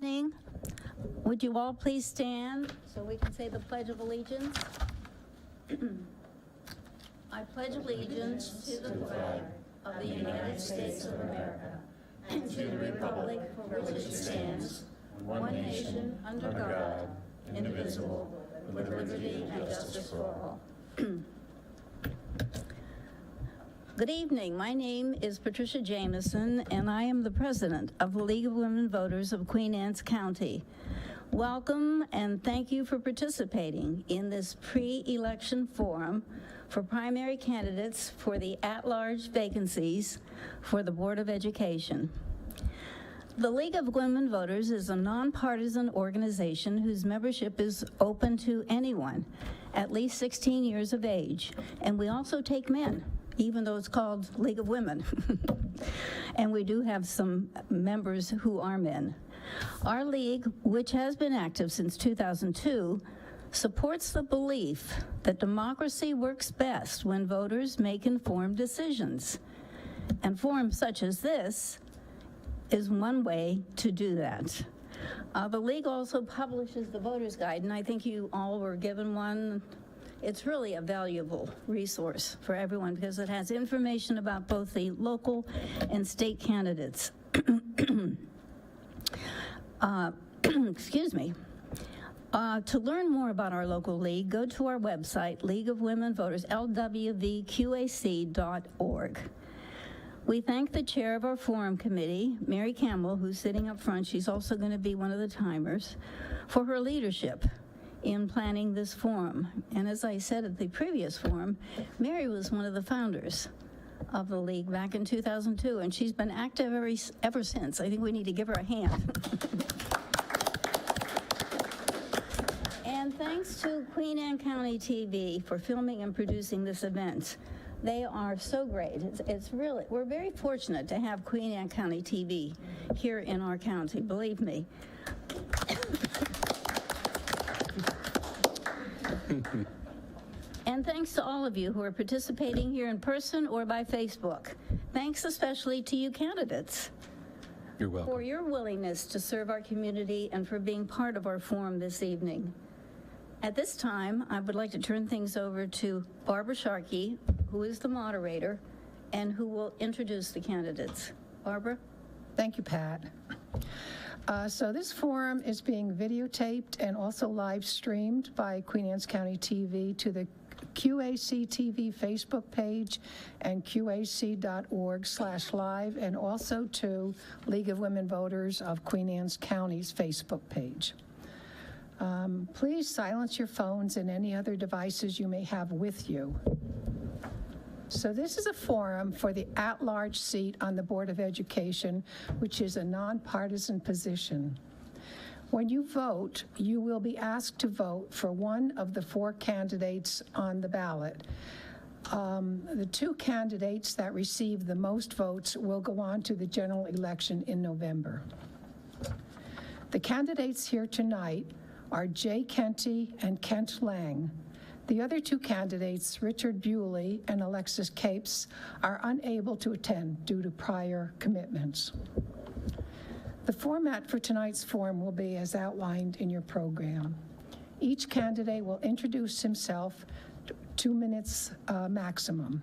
Evening. Would you all please stand so we can say the Pledge of Allegiance? I pledge allegiance to the flag of the United States of America and to the republic for which it stands, one nation, under God, indivisible, with liberty and justice for all. Good evening. My name is Patricia Jameson, and I am the president of the League of Women Voters of Queen Anne's County. Welcome, and thank you for participating in this pre-election forum for primary candidates for the at-large vacancies for the Board of Education. The League of Women Voters is a nonpartisan organization whose membership is open to anyone at least 16 years of age, and we also take men, even though it's called League of Women. And we do have some members who are men. Our league, which has been active since 2002, supports the belief that democracy works best when voters make informed decisions. And forums such as this is one way to do that. The league also publishes the Voters Guide, and I think you all were given one. It's really a valuable resource for everyone because it has information about both the local and state candidates. Excuse me. To learn more about our local league, go to our website, League of Women Voters, lwvqac.org. We thank the chair of our forum committee, Mary Campbell, who's sitting up front. She's also going to be one of the timers, for her leadership in planning this forum. And as I said at the previous forum, Mary was one of the founders of the league back in 2002, and she's been active ever since. I think we need to give her a hand. And thanks to Queen Anne County TV for filming and producing this event. They are so great. It's really, we're very fortunate to have Queen Anne County TV here in our county, believe me. And thanks to all of you who are participating here in person or by Facebook. Thanks especially to you candidates. You're welcome. For your willingness to serve our community and for being part of our forum this evening. At this time, I would like to turn things over to Barbara Sharkey, who is the moderator and who will introduce the candidates. Barbara? Thank you, Pat. So this forum is being videotaped and also live streamed by Queen Anne's County TV to the QACTV Facebook page and QAC.org/live, and also to League of Women Voters of Queen Anne's County's Facebook page. Please silence your phones and any other devices you may have with you. So this is a forum for the at-large seat on the Board of Education, which is a nonpartisan position. When you vote, you will be asked to vote for one of the 4 candidates on the ballot. The 2 candidates that receive the most votes will go on to the general election in November. The candidates here tonight are Jay Kenty and Kent Lang. The other 2 candidates, Richard Bewley and Alexis Capes, are unable to attend due to prior commitments. The format for tonight's forum will be as outlined in your program. Each candidate will introduce himself, 2 minutes maximum.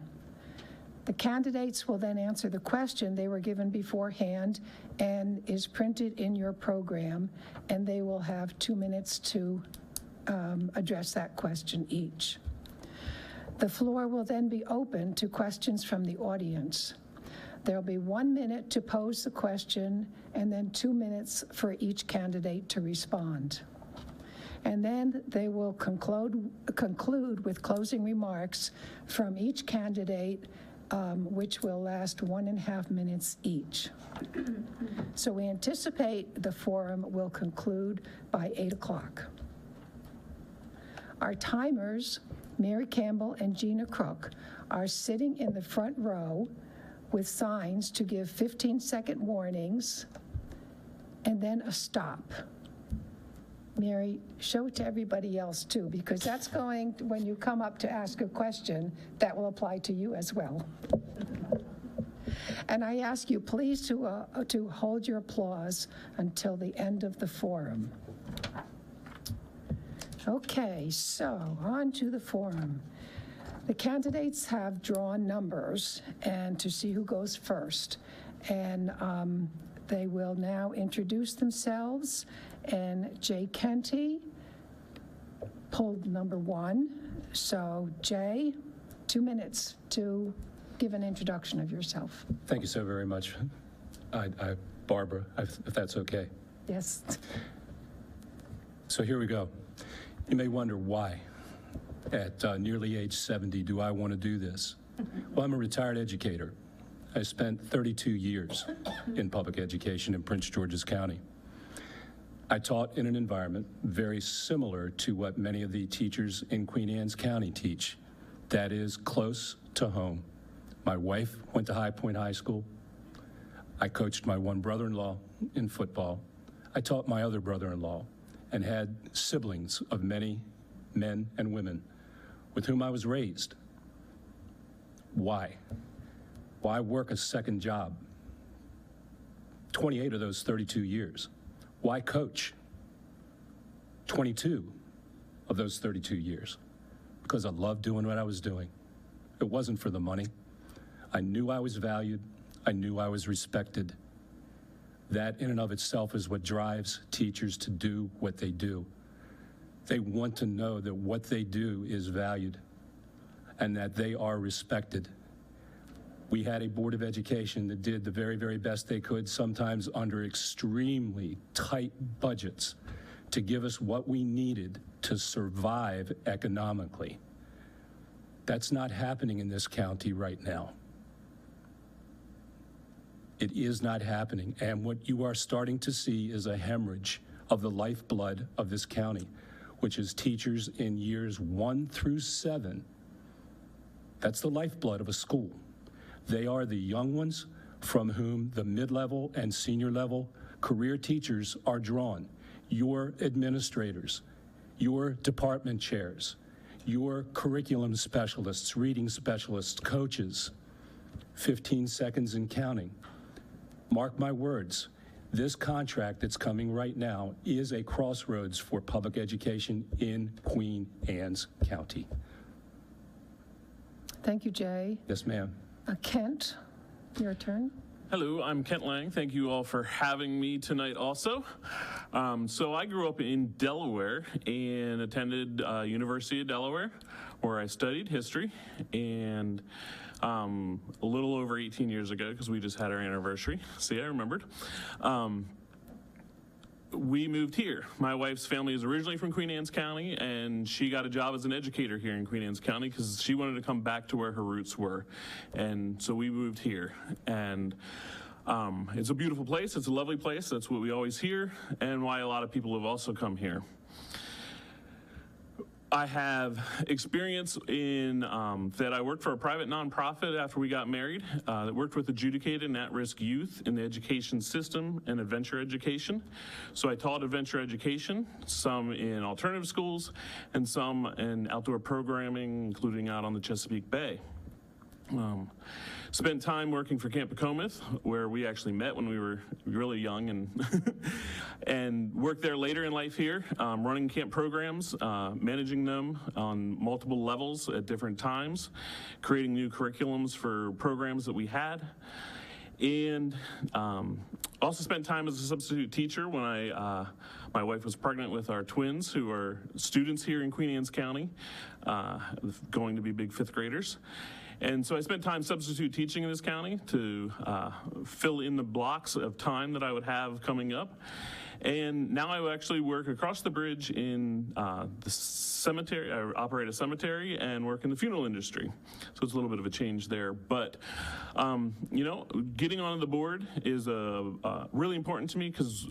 The candidates will then answer the question they were given beforehand and is printed in your program, and they will have 2 minutes to address that question each. The floor will then be open to questions from the audience. There'll be 1 minute to pose the question and then 2 minutes for each candidate to respond. And then they will conclude with closing remarks from each candidate, which will last 1.5 minutes each. So we anticipate the forum will conclude by 8 o'clock. Our timers, Mary Campbell and Gina Crook, are sitting in the front row with signs to give 15-second warnings and then a stop. Mary, show it to everybody else too, because that's going, when you come up to ask a question, that will apply to you as well. And I ask you please to hold your applause until the end of the forum. Okay, so on to the forum. The candidates have drawn numbers and to see who goes first. And they will now introduce themselves. And Jay Kenty pulled number 1. So Jay, 2 minutes to give an introduction of yourself. Thank you so very much, Barbara, if that's okay. Yes. So here we go. You may wonder why, at nearly age 70, do I want to do this? Well, I'm a retired educator. I spent 32 years in public education in Prince George's County. I taught in an environment very similar to what many of the teachers in Queen Anne's County teach. That is close to home. My wife went to High Point High School. I coached my one brother-in-law in football. I taught my other brother-in-law and had siblings of many men and women with whom I was raised. Why? Why work a second job? 28 of those 32 years. Why coach? 22 of those 32 years. Because I loved doing what I was doing. It wasn't for the money. I knew I was valued. I knew I was respected. That in and of itself is what drives teachers to do what they do. They want to know that what they do is valued and that they are respected. We had a Board of Education that did the very, very best they could, sometimes under extremely tight budgets, to give us what we needed to survive economically. That's not happening in this county right now. It is not happening, and what you are starting to see is a hemorrhage of the lifeblood of this county, which is teachers in years 1 through 7. That's the lifeblood of a school. They are the young ones from whom the mid-level and senior level career teachers are drawn. Your administrators, your department chairs, your curriculum specialists, reading specialists, coaches, 15 seconds and counting. Mark my words, this contract that's coming right now is a crossroads for public education in Queen Anne's County. Thank you, Jay. Yes, ma'am. Kent, your turn. Hello, I'm Kent Lang. Thank you all for having me tonight also. So I grew up in Delaware and attended University of Delaware, where I studied history. And a little over 18 years ago, because we just had our anniversary. See, I remembered. We moved here. My wife's family is originally from Queen Anne's County, and she got a job as an educator here in Queen Anne's County because she wanted to come back to where her roots were. And so we moved here. And it's a beautiful place. It's a lovely place. That's what we always hear, and why a lot of people have also come here. I have experience in that I worked for a private nonprofit after we got married that worked with adjudicated and at-risk youth in the education system and adventure education. So I taught adventure education, some in alternative schools and some in outdoor programming, including out on the Chesapeake Bay. Spent time working for Camp Pacomath, where we actually met when we were really young, and and worked there later in life here, running camp programs, managing them on multiple levels at different times, creating new curriculums for programs that we had, and also spent time as a substitute teacher when my wife was pregnant with our twins, who are students here in Queen Anne's County, going to be big 5th graders. And so I spent time substitute teaching in this county to fill in the blocks of time that I would have coming up. And now I actually work across the bridge in the cemetery. I operate a cemetery and work in the funeral industry. So it's a little bit of a change there. But, you know, getting onto the board is really important to me because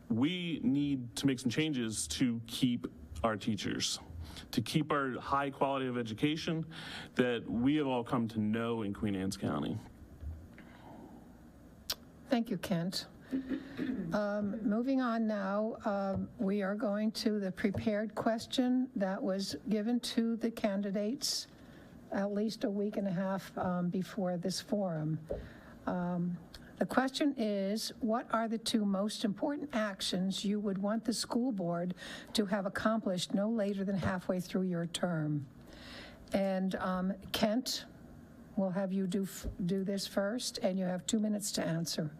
we need to make some changes to keep our teachers, to keep our high quality of education that we have all come to know in Queen Anne's County. Thank you, Kent. Moving on now, we are going to the prepared question that was given to the candidates at least a week and a half before this forum. The question is, what are the two most important actions you would want the school board to have accomplished no later than halfway through your term? And Kent, we'll have you do this first, and you have 2 minutes to answer.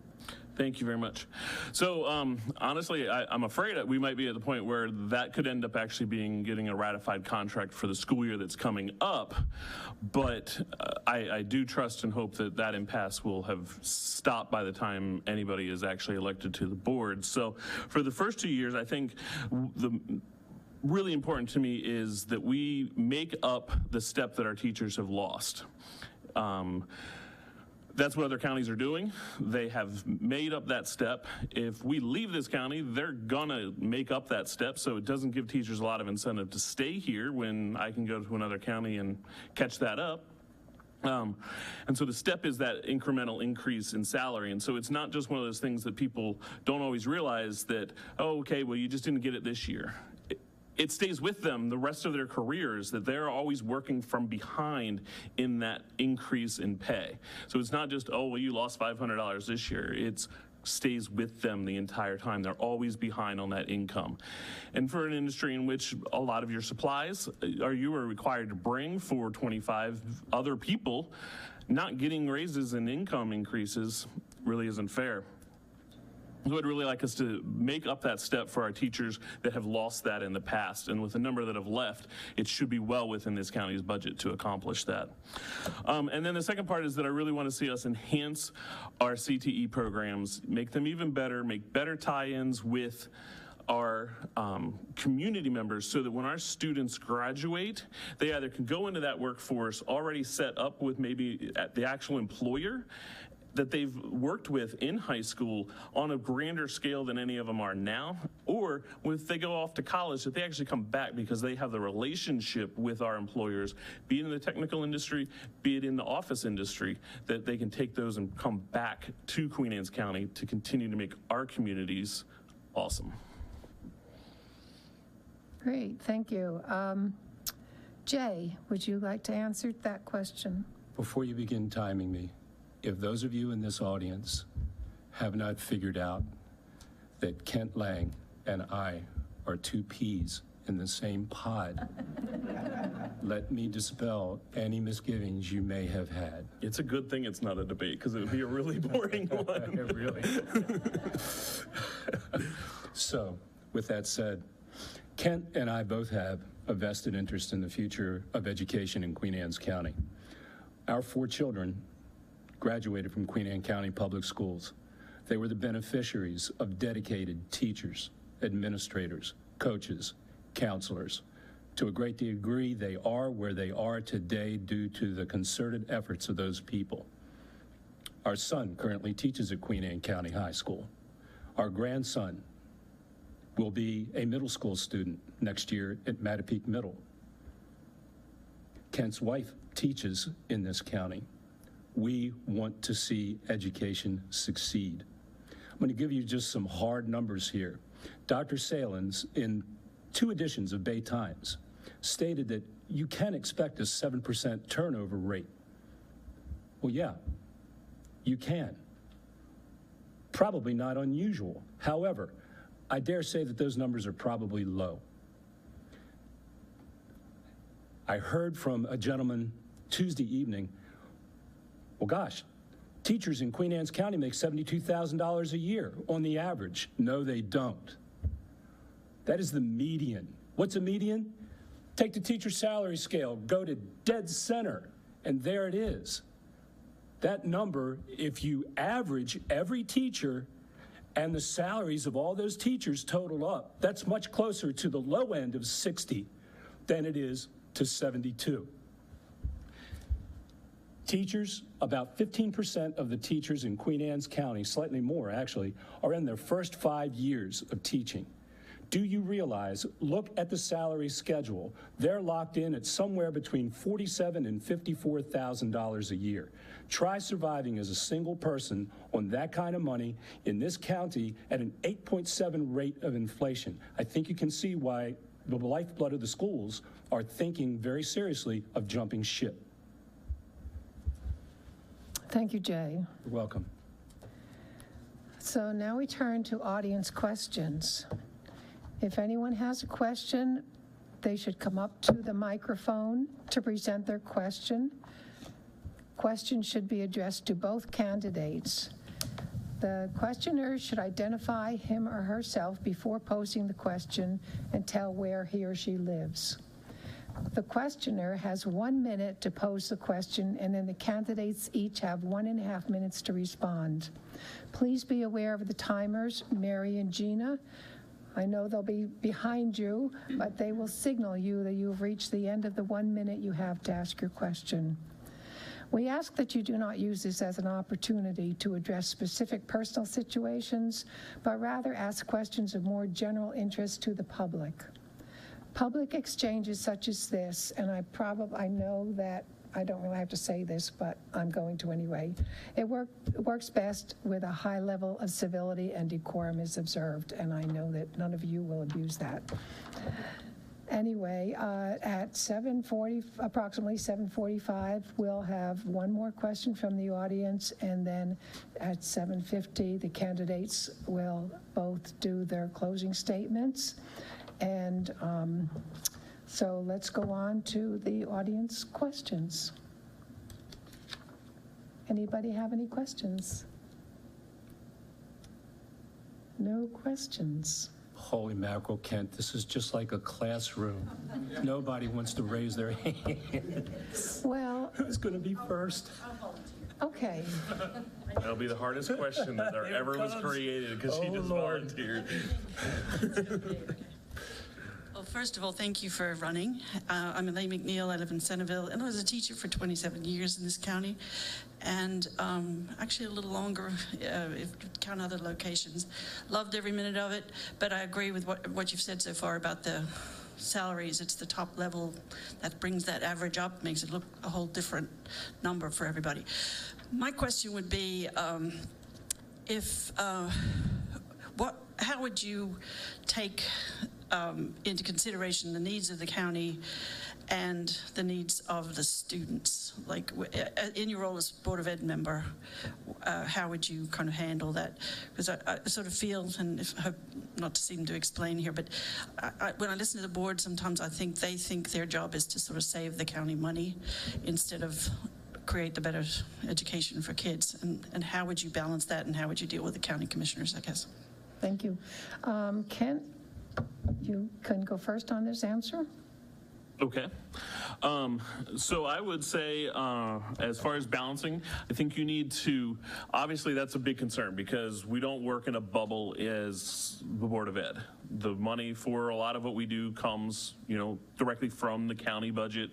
Thank you very much. So honestly, I'm afraid that we might be at the point where that could end up actually getting a ratified contract for the school year that's coming up. But I do trust and hope that that impasse will have stopped by the time anybody is actually elected to the board. So for the first 2 years, I think the really important to me is that we make up the step that our teachers have lost. That's what other counties are doing. They have made up that step. If we leave this county, they're gonna make up that step, so it doesn't give teachers a lot of incentive to stay here when I can go to another county and catch that up. And so the step is that incremental increase in salary. And so it's not just one of those things that people don't always realize that, oh, okay, well, you just didn't get it this year. It stays with them the rest of their careers, that they're always working from behind in that increase in pay. So it's not just, oh, well, you lost $500 this year. It stays with them the entire time. They're always behind on that income. And for an industry in which a lot of your supplies you are required to bring for 25 other people, not getting raises and income increases really isn't fair. So I'd really like us to make up that step for our teachers that have lost that in the past. And with the number that have left, it should be well within this county's budget to accomplish that. And then the second part is that I really want to see us enhance our CTE programs, make them even better, make better tie-ins with our community members so that when our students graduate, they either can go into that workforce already set up with maybe at the actual employer that they've worked with in high school on a grander scale than any of them are now, or if they go off to college, that they actually come back because they have the relationship with our employers, be it in the technical industry, be it in the office industry, that they can take those and come back to Queen Anne's County to continue to make our communities awesome. Great, thank you. Jay, would you like to answer that question? Before you begin timing me, if those of you in this audience have not figured out that Kent Lang and I are two peas in the same pod, let me dispel any misgivings you may have had. It's a good thing it's not a debate because it would be a really boring one. Really. So, with that said, Kent and I both have a vested interest in the future of education in Queen Anne's County. Our 4 children graduated from Queen Anne County Public Schools. They were the beneficiaries of dedicated teachers, administrators, coaches, counselors. To a great degree, they are where they are today due to the concerted efforts of those people. Our son currently teaches at Queen Anne County High School. Our grandson will be a middle school student next year at Mattapique Middle. Kent's wife teaches in this county. We want to see education succeed. I'm going to give you just some hard numbers here. Dr. Salins, in 2 editions of Bay Times, stated that you can expect a 7% turnover rate. Well, yeah, you can. Probably not unusual. However, I dare say that those numbers are probably low. I heard from a gentleman Tuesday evening, well, gosh, teachers in Queen Anne's County make $72,000 a year on the average. No, they don't. That is the median. What's a median? Take the teacher salary scale, go to dead center, and there it is. That number, if you average every teacher and the salaries of all those teachers totaled up, that's much closer to the low end of 60 than it is to 72. Teachers, about 15% of the teachers in Queen Anne's County, slightly more actually, are in their first 5 years of teaching. Do you realize, look at the salary schedule, they're locked in at somewhere between $47,000 and $54,000 a year. Try surviving as a single person on that kind of money in this county at an 8.7 rate of inflation. I think you can see why the lifeblood of the schools are thinking very seriously of jumping ship. Thank you, Jay. You're welcome. So now we turn to audience questions. If anyone has a question, they should come up to the microphone to present their question. Questions should be addressed to both candidates. The questioner should identify him or herself before posing the question and tell where he or she lives. The questioner has 1 minute to pose the question, and then the candidates each have 1.5 minutes to respond. Please be aware of the timers. Mary and Gina, I know they'll be behind you, but they will signal you that you've reached the end of the 1 minute you have to ask your question. We ask that you do not use this as an opportunity to address specific personal situations, but rather ask questions of more general interest to the public. Public exchanges such as this, and I know that I don't really have to say this, but I'm going to anyway. It works best with a high level of civility and decorum is observed, and I know that none of you will abuse that. Anyway, at approximately 7:45, we'll have one more question from the audience, and then at 7:50, the candidates will both do their closing statements. And so let's go on to the audience questions. Anybody have any questions? No questions. Holy mackerel, Kent, this is just like a classroom. Nobody wants to raise their hand. Well, Who's going to be first? okay. That'll be the hardest question that there Here it ever was comes. created because she Oh, just Lord. volunteered. Well, first of all, thank you for running. I'm Elaine McNeil. I live in Centerville, and I was a teacher for 27 years in this county, and actually a little longer if you count other locations. Loved every minute of it, but I agree with what you've said so far about the salaries. It's the top level that brings that average up, makes it look a whole different number for everybody. My question would be, how would you take into consideration the needs of the county and the needs of the students? Like in your role as Board of Ed member, how would you kind of handle that? Because I sort of feel, and I hope not to seem to explain here, but when I listen to the board, sometimes I think they think their job is to sort of save the county money instead of create the better education for kids. And how would you balance that, and how would you deal with the county commissioners, I guess? Thank you. Kent, you can go first on this answer. Okay. So I would say, as far as balancing, I think you need to, obviously that's a big concern because we don't work in a bubble as the Board of Ed. The money for a lot of what we do comes, directly from the county budget.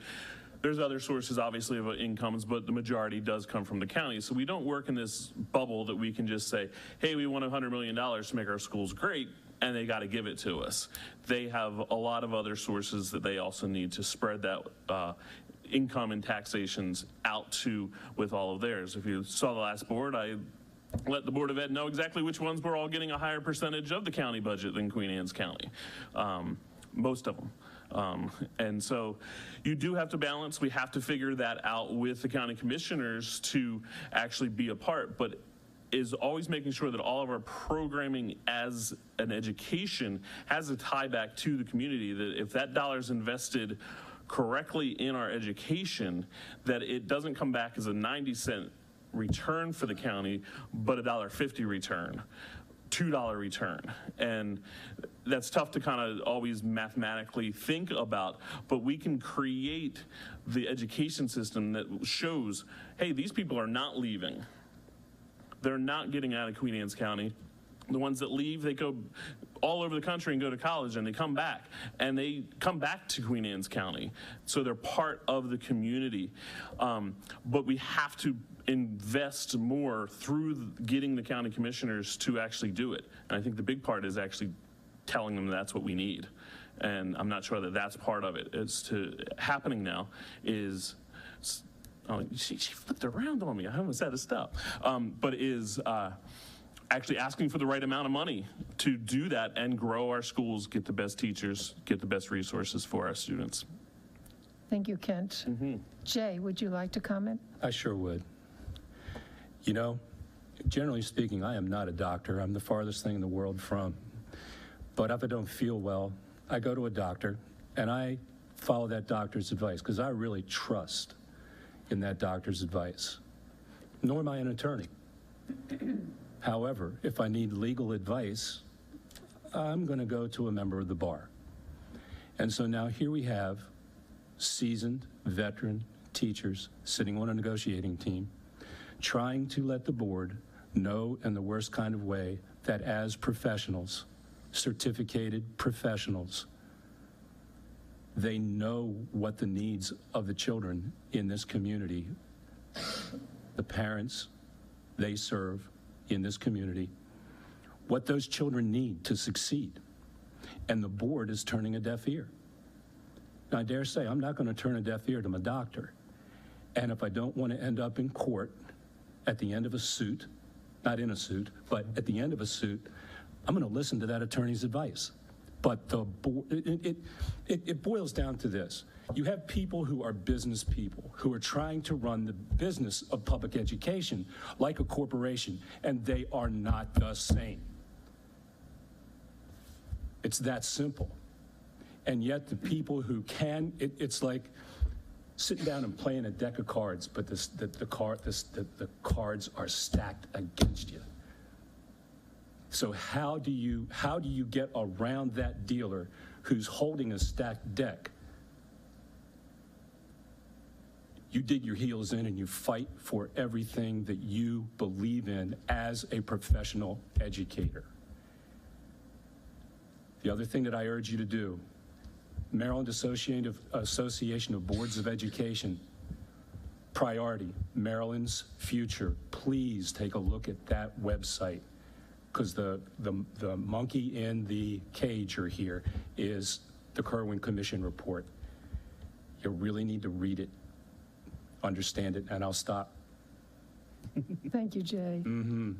There's other sources, obviously, of incomes, but the majority does come from the county. So we don't work in this bubble that we can just say, hey, we want $100 million to make our schools great, and they got to give it to us. They have a lot of other sources that they also need to spread that income and taxations out to with all of theirs. If you saw the last board, I let the Board of Ed know exactly which ones were all getting a higher percentage of the county budget than Queen Anne's County, most of them. And so you do have to balance. We have to figure that out with the county commissioners to actually be a part, but is always making sure that all of our programming as an education has a tie back to the community, that if that dollar is invested correctly in our education, that it doesn't come back as a 90-cent return for the county, but a $1.50 return. $2 return. And that's tough to kind of always mathematically think about, but we can create the education system that shows, hey, these people are not leaving. They're not getting out of Queen Anne's County. The ones that leave, they go all over the country and go to college, and they come back. And they come back to Queen Anne's County. So they're part of the community. But we have to invest more through getting the county commissioners to actually do it. And I think the big part is actually telling them that's what we need. And I'm not sure that that's part of it. It's happening now is, oh, she flipped around on me. I almost had to stop. But is actually asking for the right amount of money to do that and grow our schools, get the best teachers, get the best resources for our students. Thank you, Kent. Jay, would you like to comment? I sure would. You know, generally speaking, I am not a doctor. I'm the farthest thing in the world from. But if I don't feel well, I go to a doctor and I follow that doctor's advice because I really trust in that doctor's advice. Nor am I an attorney. However, if I need legal advice, I'm going to go to a member of the bar. And so now here we have seasoned, veteran teachers sitting on a negotiating team, trying to let the board know in the worst kind of way that as professionals, certificated professionals, they know what the needs of the children in this community, the parents they serve in this community, what those children need to succeed. And the board is turning a deaf ear. Now, I dare say I'm not going to turn a deaf ear to my doctor. And if I don't want to end up in court at the end of a suit, not in a suit, but at the end of a suit, I'm going to listen to that attorney's advice. But the it boils down to this. You have people who are business people who are trying to run the business of public education like a corporation, and they are not the same. It's that simple. And yet the people who can, it's like sitting down and playing a deck of cards, but the cards are stacked against you. So how do you get around that dealer who's holding a stacked deck? You dig your heels in and you fight for everything that you believe in as a professional educator. The other thing that I urge you to do, Maryland Association of Boards of Education, priority, Maryland's future. Please take a look at that website, because the monkey in the cage here is the Kerwin Commission report. You really need to read it, understand it, and I'll stop. Thank you, Jay. Mm-hmm.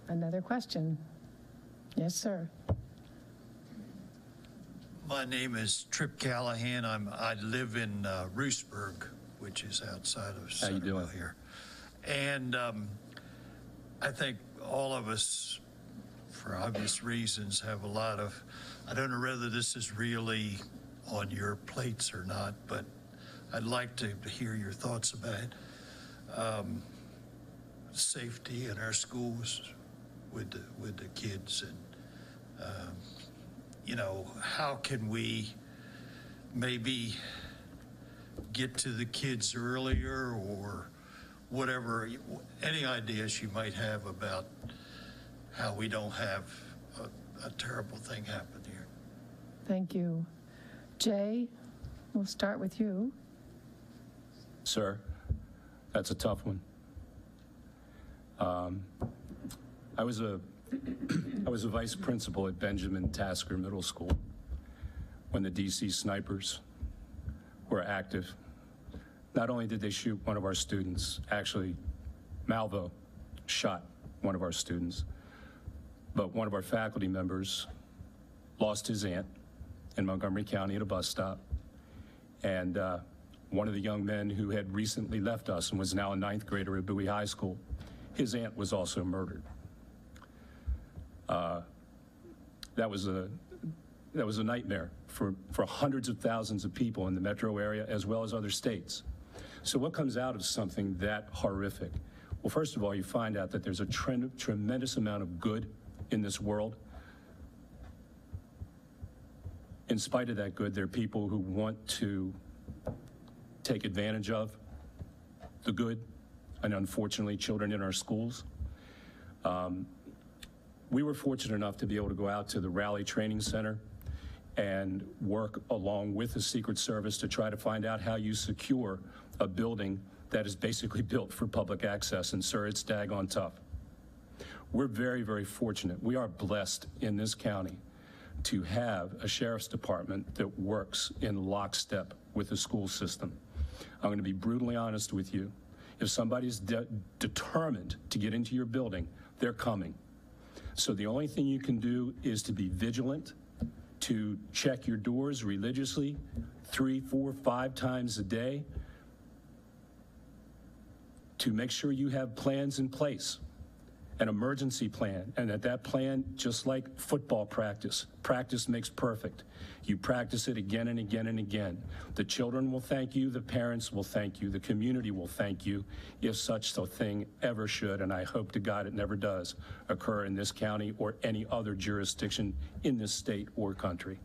Another question? Yes, sir. My name is Trip Callahan. I live in Roosburg, which is outside of Centerville here. And I think all of us, for obvious reasons, have a lot of, I don't know whether this is really on your plates or not, but I'd like to hear your thoughts about safety in our schools with the kids, and you know, how can we maybe get to the kids earlier, or whatever, any ideas you might have about how we don't have a terrible thing happen here. Thank you. Jay, we'll start with you. Sir, that's a tough one. I was a vice principal at Benjamin Tasker Middle School when the DC snipers were active. Not only did they shoot one of our students, actually Malvo shot one of our students, but one of our faculty members lost his aunt in Montgomery County at a bus stop. And one of the young men who had recently left us and was now a 9th grader at Bowie High School, his aunt was also murdered. That was a nightmare for hundreds of thousands of people in the metro area as well as other states. So what comes out of something that horrific? Well, first of all, you find out that there's a tremendous amount of good in this world. In spite of that good, there are people who want to take advantage of the good, and unfortunately, children in our schools. We were fortunate enough to be able to go out to the Raleigh Training Center and work along with the Secret Service to try to find out how you secure a building that is basically built for public access. And sir, it's daggone tough. We're very, very fortunate. We are blessed in this county to have a sheriff's department that works in lockstep with the school system. I'm going to be brutally honest with you. If somebody's determined to get into your building, they're coming. So the only thing you can do is to be vigilant, to check your doors religiously 3, 4, 5 times a day, to make sure you have plans in place, an emergency plan, and that plan, just like football practice makes perfect. You practice it again and again and again. The children will thank you, the parents will thank you, the community will thank you if such a thing ever should, and I hope to God it never does occur in this county or any other jurisdiction in this state or country.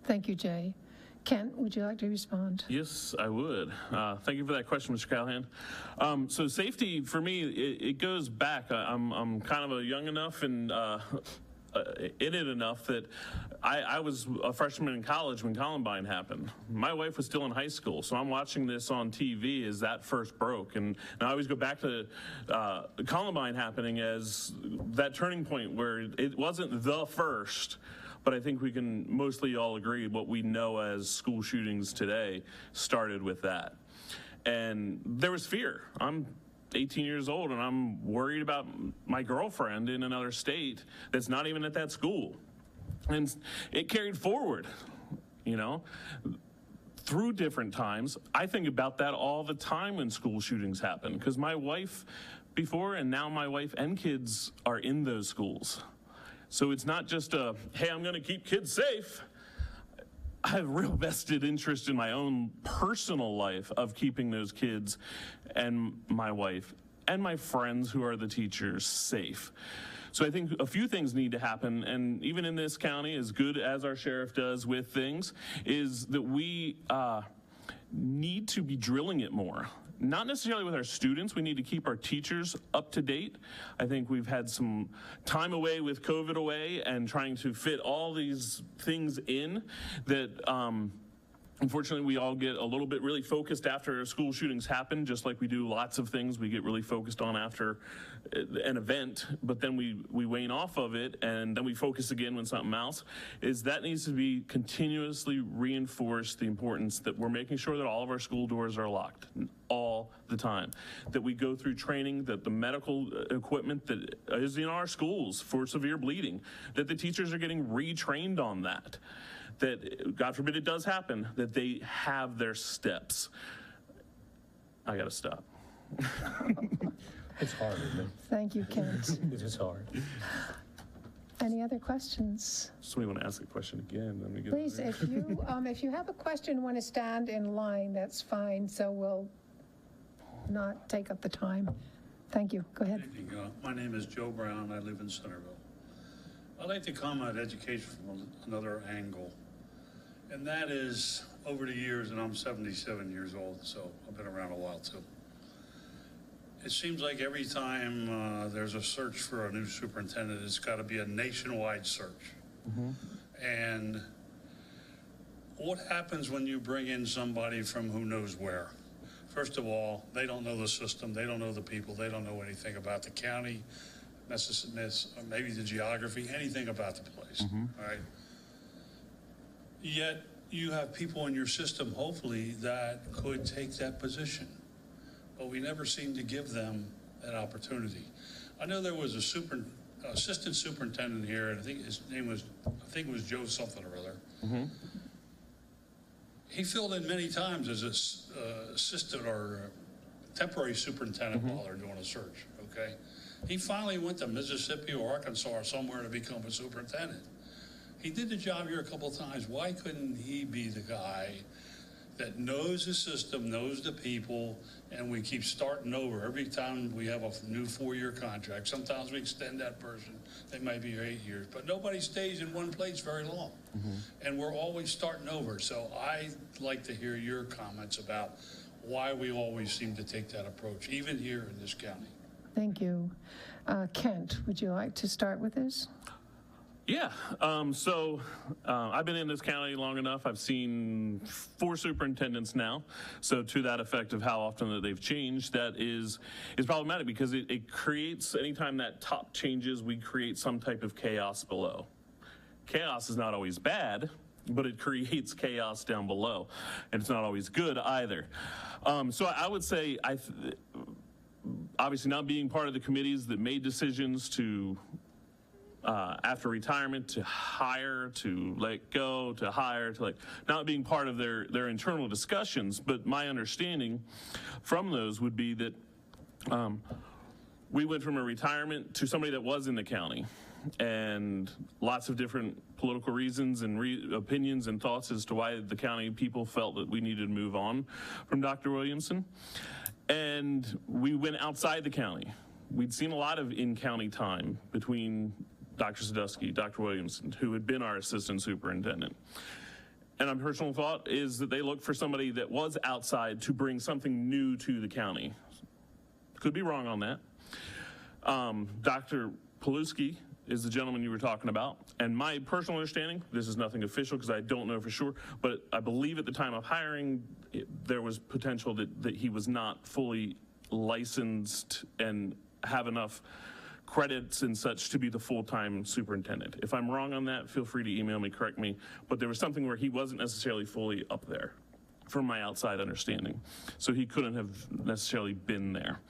Thank you, Jay. Kent, would you like to respond? Yes, I would. Thank you for that question, Mr. Callahan. So safety, for me, it goes back. I'm kind of a young enough and in it enough that I was a freshman in college when Columbine happened. My wife was still in high school, so I'm watching this on TV as that first broke. And I always go back to Columbine happening as that turning point where it wasn't the first, but I think we can mostly all agree what we know as school shootings today started with that. And there was fear. I'm 18 years old and I'm worried about my girlfriend in another state that's not even at that school. And it carried forward, you know, through different times. I think about that all the time when school shootings happen, because my wife before and now my wife and kids are in those schools. So it's not just a, hey, I'm going to keep kids safe. I have real vested interest in my own personal life of keeping those kids and my wife and my friends who are the teachers safe. So I think a few things need to happen, and even in this county, as good as our sheriff does with things, is that we need to be drilling it more. Not necessarily with our students. We need to keep our teachers up to date. I think we've had some time away with COVID away and trying to fit all these things in that unfortunately we all get a little bit really focused after school shootings happen, just like we do lots of things we get really focused on after an event, but then we wane off of it and then we focus again when something else. Is that needs to be continuously reinforced, the importance that we're making sure that all of our school doors are locked all the time, that we go through training, that the medical equipment that is in our schools for severe bleeding, that the teachers are getting retrained on that, that God forbid it does happen, that they have their steps. I gotta stop. It's hard, isn't it? Thank you, Kent. It is hard. Any other questions? Somebody want to ask a question again? Let me get Please, if you have a question, want to stand in line, that's fine, so we'll not take up the time. Thank you. Go ahead. My name is Joe Brown. I live in Centerville. I'd like to comment on education from another angle, and that is over the years, and I'm 77 years old, so I've been around a while too. It seems like every time there's a search for a new superintendent, it's got to be a nationwide search. Mm-hmm. And what happens when you bring in somebody from who knows where? First of all, they don't know the system, they don't know the people, they don't know anything about the county, maybe the geography, anything about the place, all right? Yet you have people in your system, hopefully, that could take that position, but we never seem to give them that opportunity. I know there was a assistant superintendent here, and I think his name was, Joe something or other. Mm-hmm. He filled in many times as an assistant or temporary superintendent while they're doing a search, okay? He finally went to Mississippi or Arkansas or somewhere to become a superintendent. He did the job here a couple of times. Why couldn't he be the guy that knows the system, knows the people, and we keep starting over every time we have a new 4-year contract? Sometimes we extend that person. They might be here 8 years, but nobody stays in one place very long. And we're always starting over. So I'd like to hear your comments about why we always seem to take that approach, even here in this county. Thank you. Kent, would you like to start with this? Yeah, I've been in this county long enough. I've seen 4 superintendents now. So to that effect of how often that they've changed, that is problematic because it creates, anytime that top changes, we create some type of chaos below. Chaos is not always bad, but it creates chaos down below. And it's not always good either. So I would say, obviously not being part of the committees that made decisions to after retirement to hire, to let go, to hire, to like not being part of their internal discussions. But my understanding from those would be that we went from a retirement to somebody that was in the county, and lots of different political reasons and opinions and thoughts as to why the county people felt that we needed to move on from Dr. Williamson. And we went outside the county. We'd seen a lot of in-county time between Dr. Sadusky, Dr. Williamson, who had been our assistant superintendent. And my personal thought is that they looked for somebody that was outside to bring something new to the county. Could be wrong on that. Dr. Paluski is the gentleman you were talking about. And my personal understanding, this is nothing official because I don't know for sure, but I believe at the time of hiring, there was potential that he was not fully licensed and have enough credits and such to be the full-time superintendent. If I'm wrong on that, feel free to email me, correct me, but there was something where he wasn't necessarily fully up there from my outside understanding. So he couldn't have necessarily been there.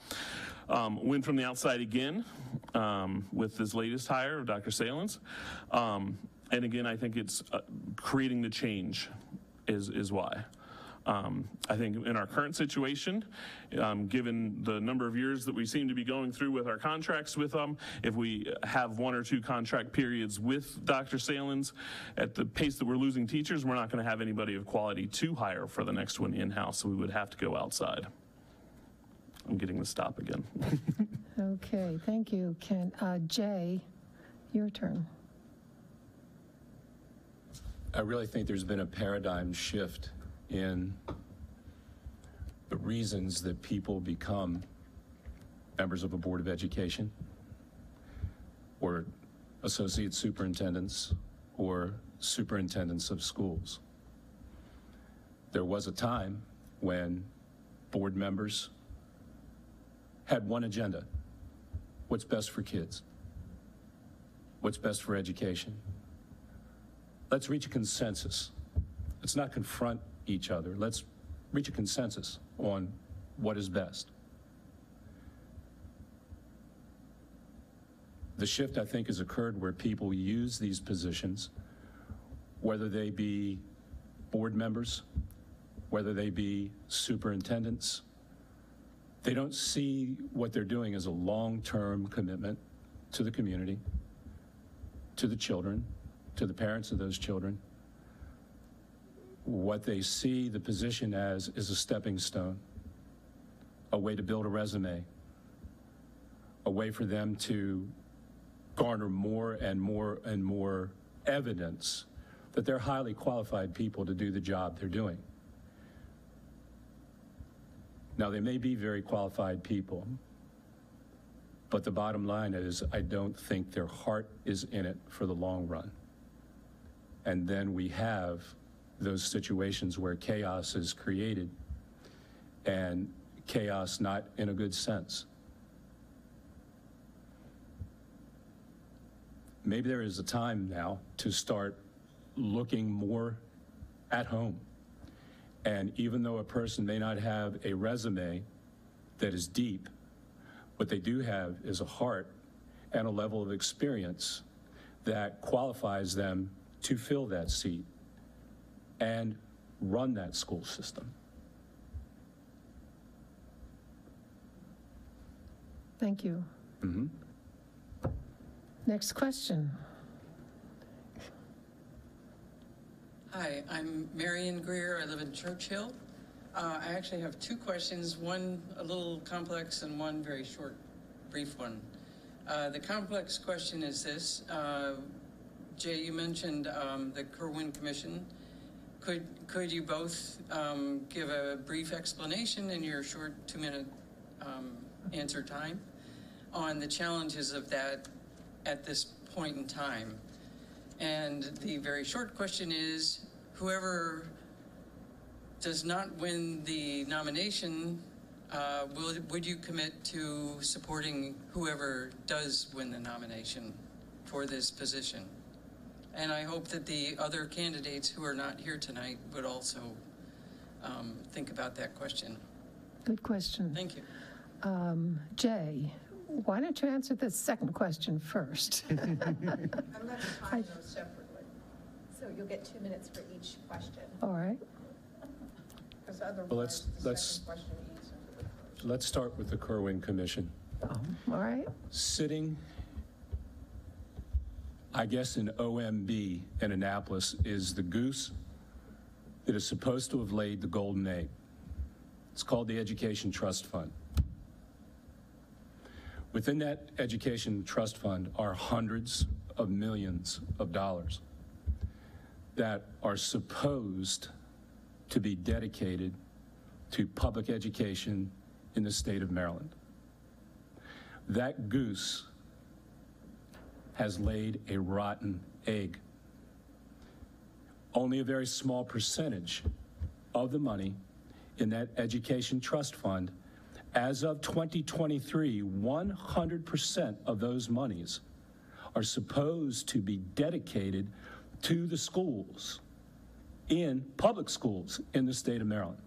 Went from the outside again with this latest hire of Dr. Salins. And again, I think it's creating the change is why. I think in our current situation, given the number of years that we seem to be going through with our contracts with them, if we have 1 or 2 contract periods with Dr. Salins, at the pace that we're losing teachers, we're not going to have anybody of quality to hire for the next one in-house, so we would have to go outside. I'm getting the stop again. Okay, thank you, Ken. Jay, your turn. I really think there's been a paradigm shift in the reasons that people become members of a board of education or associate superintendents or superintendents of schools. There was a time when board members had one agenda: what's best for kids, what's best for education. Let's reach a consensus. Let's not confront each other. Let's reach a consensus on what is best. The shift, I think, has occurred where people use these positions, whether they be board members, whether they be superintendents. They don't see what they're doing as a long-term commitment to the community, to the children, to the parents of those children. What they see the position as is a stepping stone, a way to build a resume, a way for them to garner more and more and more evidence that they're highly qualified people to do the job they're doing. Now, they may be very qualified people, but the bottom line is I don't think their heart is in it for the long run. And then we have those situations where chaos is created, and chaos not in a good sense. Maybe there is a time now to start looking more at home. And even though a person may not have a resume that is deep, what they do have is a heart and a level of experience that qualifies them to fill that seat and run that school system. Thank you. Mm-hmm. Next question. Hi, I'm Marion Greer. I live in Churchill. I actually have 2 questions, one a little complex and one very short, brief one. The complex question is this. Jay, you mentioned the Kerwin Commission. Could you both give a brief explanation in your short 2-minute answer time on the challenges of that at this point in time? And the very short question is, whoever does not win the nomination, would you commit to supporting whoever does win the nomination for this position? And I hope that the other candidates who are not here tonight would also think about that question. Good question. Thank you. Jay, Why don't you answer the second question first? I'm going to time them separately. So you'll get 2 minutes for each question. All right. Because otherwise, Well, the second question answers the first. Let's start with the Kerwin Commission. All right. Sitting, I guess, in OMB in Annapolis is the goose that is supposed to have laid the golden egg. It's called the Education Trust Fund. Within that Education Trust Fund are hundreds of millions of dollars that are supposed to be dedicated to public education in the state of Maryland. That goose has laid a rotten egg. Only a very small percentage of the money in that Education Trust Fund, as of 2023, 100% of those monies are supposed to be dedicated to the schools, in public schools in the state of Maryland.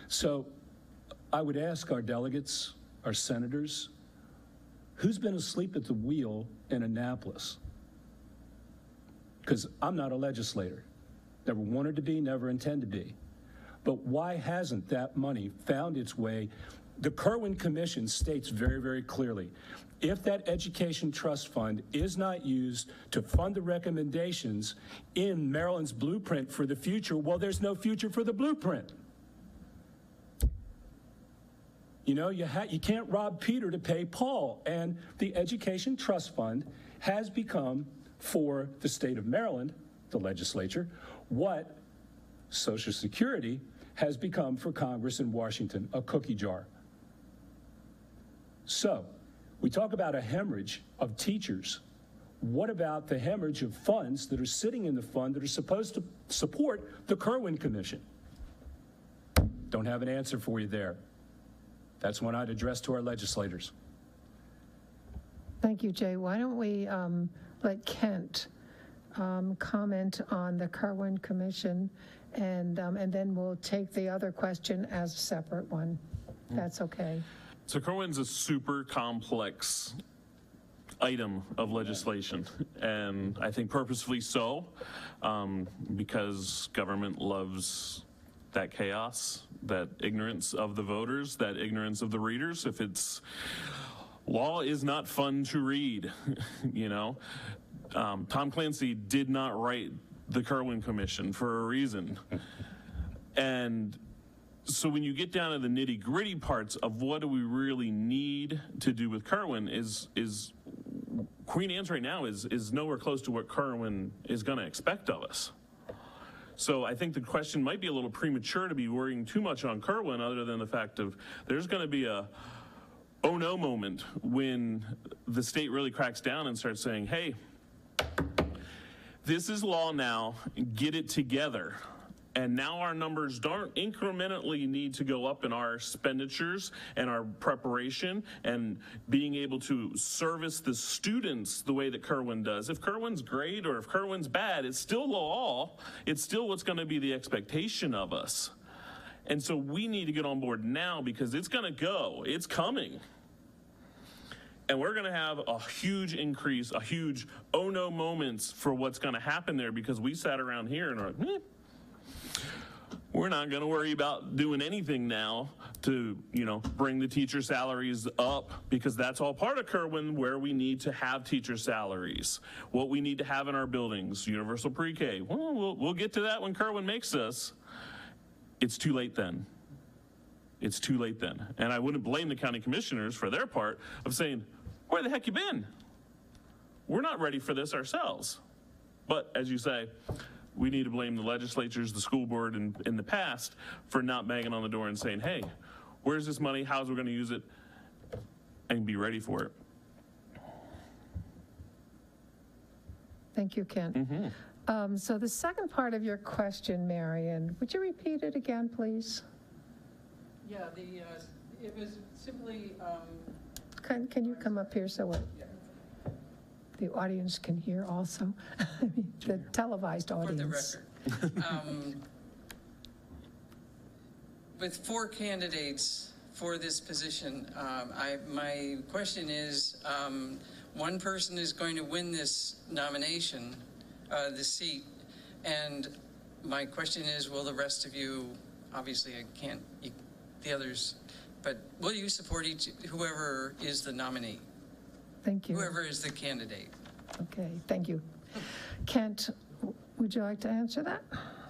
So I would ask our delegates, our senators, who's been asleep at the wheel in Annapolis? Because I'm not a legislator. Never wanted to be, never intend to be. But why hasn't that money found its way? The Kerwin Commission states very, very clearly, if that Education Trust Fund is not used to fund the recommendations in Maryland's blueprint for the future, well, there's no future for the blueprint. You know, you can't rob Peter to pay Paul. And the Education Trust Fund has become, for the state of Maryland, the legislature, what Social Security has become for Congress in Washington, a cookie jar. So, we talk about a hemorrhage of teachers. What about the hemorrhage of funds that are sitting in the fund that are supposed to support the Kerwin Commission? Don't have an answer for you there. That's one I'd address to our legislators. Thank you, Jay. Why don't we let Kent comment on the Kerwin Commission, and then we'll take the other question as a separate one. That's okay. So Kerwin's a super complex item of legislation, and I think purposefully so, because government loves that chaos, that ignorance of the voters, that ignorance of the readers. If it's law is not fun to read, you know. Tom Clancy did not write the Kerwin Commission for a reason. And so when you get down to the nitty gritty parts of what do we really need to do with Kerwin is Queen Anne's right now is nowhere close to what Kerwin is going to expect of us. So I think the question might be a little premature to be worrying too much on Kerwin, other than the fact of there's going to be a oh no moment when the state really cracks down and starts saying, hey, this is law now, get it together. And now our numbers don't incrementally need to go up in our expenditures and our preparation and being able to service the students the way that Kerwin does. If Kerwin's great or if Kerwin's bad, it's still law. It's still what's going to be the expectation of us. And so we need to get on board now because it's going to go. It's coming. And we're going to have a huge increase, a huge oh no moments for what's going to happen there, because we sat around here and are like, we're not going to worry about doing anything now to, you know, bring the teacher salaries up, because that's all part of Kerwin, where we need to have teacher salaries, what we need to have in our buildings, universal pre-K. Well, we'll get to that when Kerwin makes us. It's too late then. It's too late then. And I wouldn't blame the county commissioners for their part of saying, where the heck you been? We're not ready for this ourselves. But as you say, we need to blame the legislatures, the school board in the past for not banging on the door and saying, hey, where's this money? How's we going to use it? And be ready for it. Thank you, Kent. Mm-hmm. So the second part of your question, Marion, would you repeat it again, please? Yeah, it was simply, Can you come up here so the audience can hear also? The televised audience. for the record. With 4 candidates for this position. My question is, one person is going to win this nomination, this seat, and my question is, will the rest of you, obviously I can't, the others, but will you support whoever is the nominee? Thank you. Whoever is the candidate? Okay, thank you. Kent, would you like to answer that?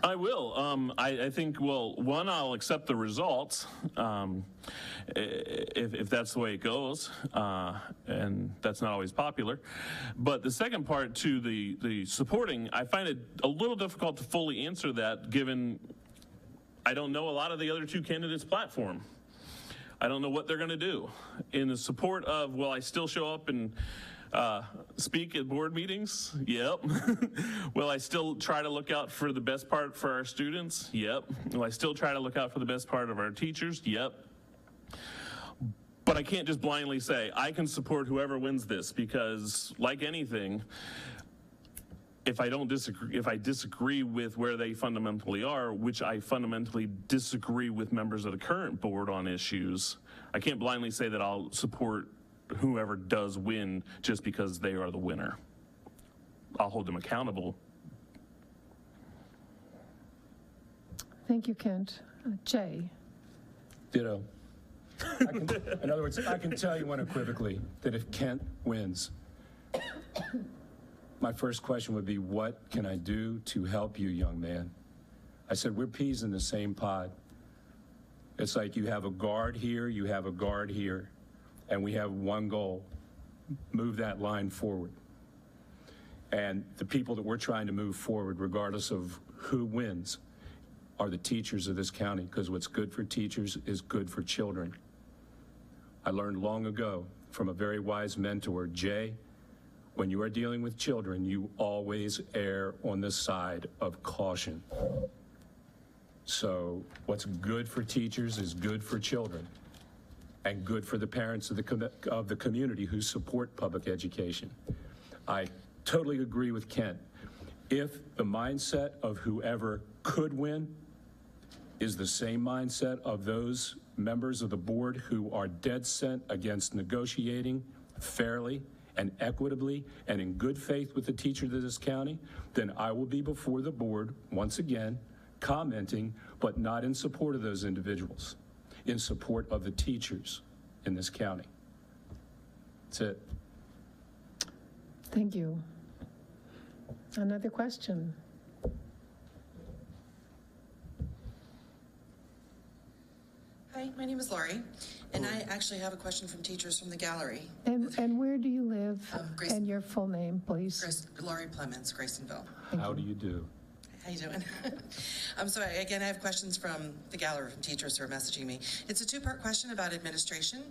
I will. I think, well, one, I'll accept the results if that's the way it goes, and that's not always popular. But the second part to the supporting, I find it a little difficult to fully answer that, given I don't know a lot of the other two candidates' platform. I don't know what they're going to do. In the support of, will I still show up and speak at board meetings? Yep. Will I still try to look out for the best part for our students? Yep. Will I still try to look out for the best part of our teachers? Yep. But I can't just blindly say, I can support whoever wins this, because like anything, if I disagree with where they fundamentally are, which I fundamentally disagree with members of the current board on issues, I can't blindly say that I'll support whoever does win just because they are the winner. I'll hold them accountable. Thank you, Kent. Jay? Ditto. In other words, I can tell you unequivocally that if Kent wins, my first question would be, what can I do to help you, young man? I said, we're peas in the same pod. It's like you have a guard here, you have a guard here, and we have one goal: move that line forward. And the people that we're trying to move forward, regardless of who wins, are the teachers of this county, because what's good for teachers is good for children. I learned long ago from a very wise mentor, Jay, when you are dealing with children, you always err on the side of caution. So what's good for teachers is good for children, and good for the parents of the community who support public education. I totally agree with Kent. If the mindset of whoever could win is the same mindset of those members of the board who are dead set against negotiating fairly and equitably and in good faith with the teachers of this county, then I will be before the board once again commenting, but not in support of those individuals, in support of the teachers in this county. That's it. Thank you. Another question? Hi, my name is Laurie, and I actually have a question from teachers from the gallery. And where do you live? Grayson. And your full name, please. Laurie Plemons, Graysonville. How do you do? How you doing? So again, I have questions from the gallery, from teachers who are messaging me. It's a two-part question about administration.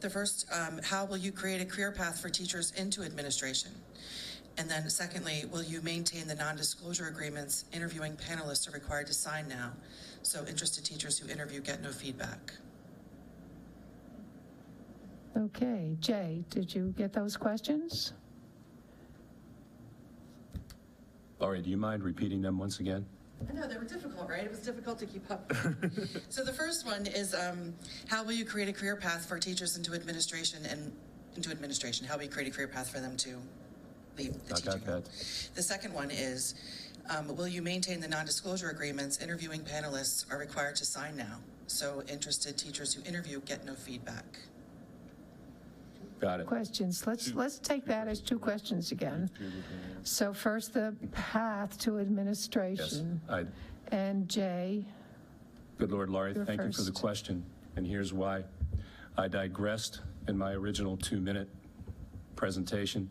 The first, how will you create a career path for teachers into administration? And then secondly, will you maintain the non-disclosure agreements interviewing panelists are required to sign now, so interested teachers who interview get no feedback? Okay, Jay, did you get those questions? Laurie, do you mind repeating them once again? I know, they were difficult, right? It was difficult to keep up. So the first one is, how will you create a career path for teachers into administration? How will you create a career path for them to leave the teaching world? The second one is, will you maintain the non-disclosure agreements interviewing panelists are required to sign now, so interested teachers who interview get no feedback? Got it. Questions. Let's take that as two questions again. So first, the path to administration. Yes. And Jay? Good Lord, Laurie, You're thank you for the first. question. And here's why. I digressed in my original 2-minute presentation.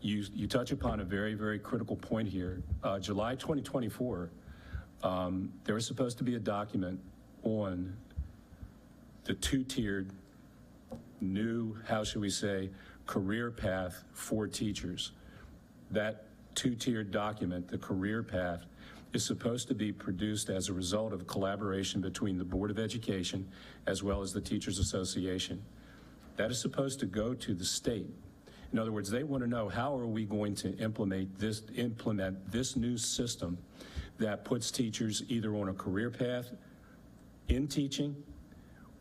You touch upon a very, very critical point here. July 2024, there was supposed to be a document on the two-tiered new, how should we say, career path for teachers. That two-tiered document, the career path, is supposed to be produced as a result of collaboration between the Board of Education as well as the Teachers Association. That is supposed to go to the state. In other words, they want to know, how are we going to implement this new system that puts teachers either on a career path in teaching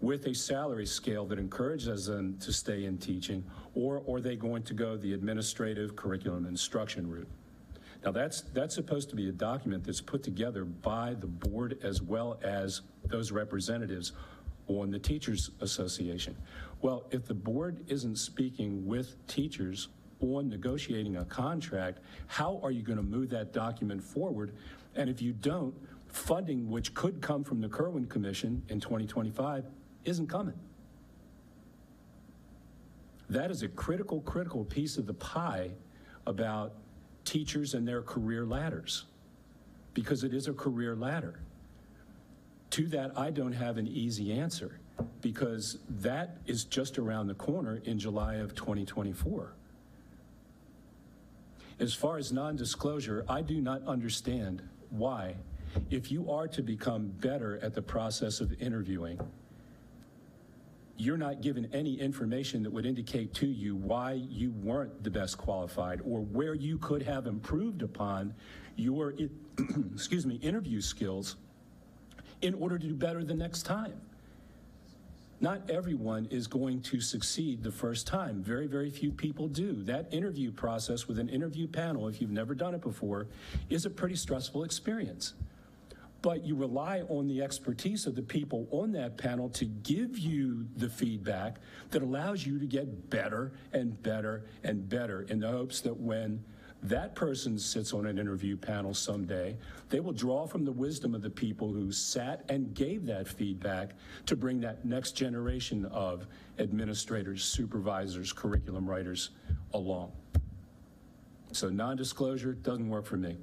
with a salary scale that encourages them to stay in teaching, or are they going to go the administrative curriculum instruction route? Now, that's supposed to be a document that's put together by the board as well as those representatives on the Teachers Association. Well, if the board isn't speaking with teachers on negotiating a contract, how are you going to move that document forward? And if you don't, funding, which could come from the Kirwan Commission in 2025, isn't coming. That is a critical piece of the pie about teachers and their career ladders, because it is a career ladder. To that, I don't have an easy answer, because that is just around the corner in July of 2024. As far as non-disclosure, I do not understand why, if you are to become better at the process of interviewing, you're not given any information that would indicate to you why you weren't the best qualified or where you could have improved upon your interview skills in order to do better the next time. Not everyone is going to succeed the first time. Very, very few people do. That interview process with an interview panel, if you've never done it before, is a pretty stressful experience. But you rely on the expertise of the people on that panel to give you the feedback that allows you to get better and better and better, in the hopes that when that person sits on an interview panel someday, they will draw from the wisdom of the people who sat and gave that feedback to bring that next generation of administrators, supervisors, curriculum writers along. So non-disclosure doesn't work for me.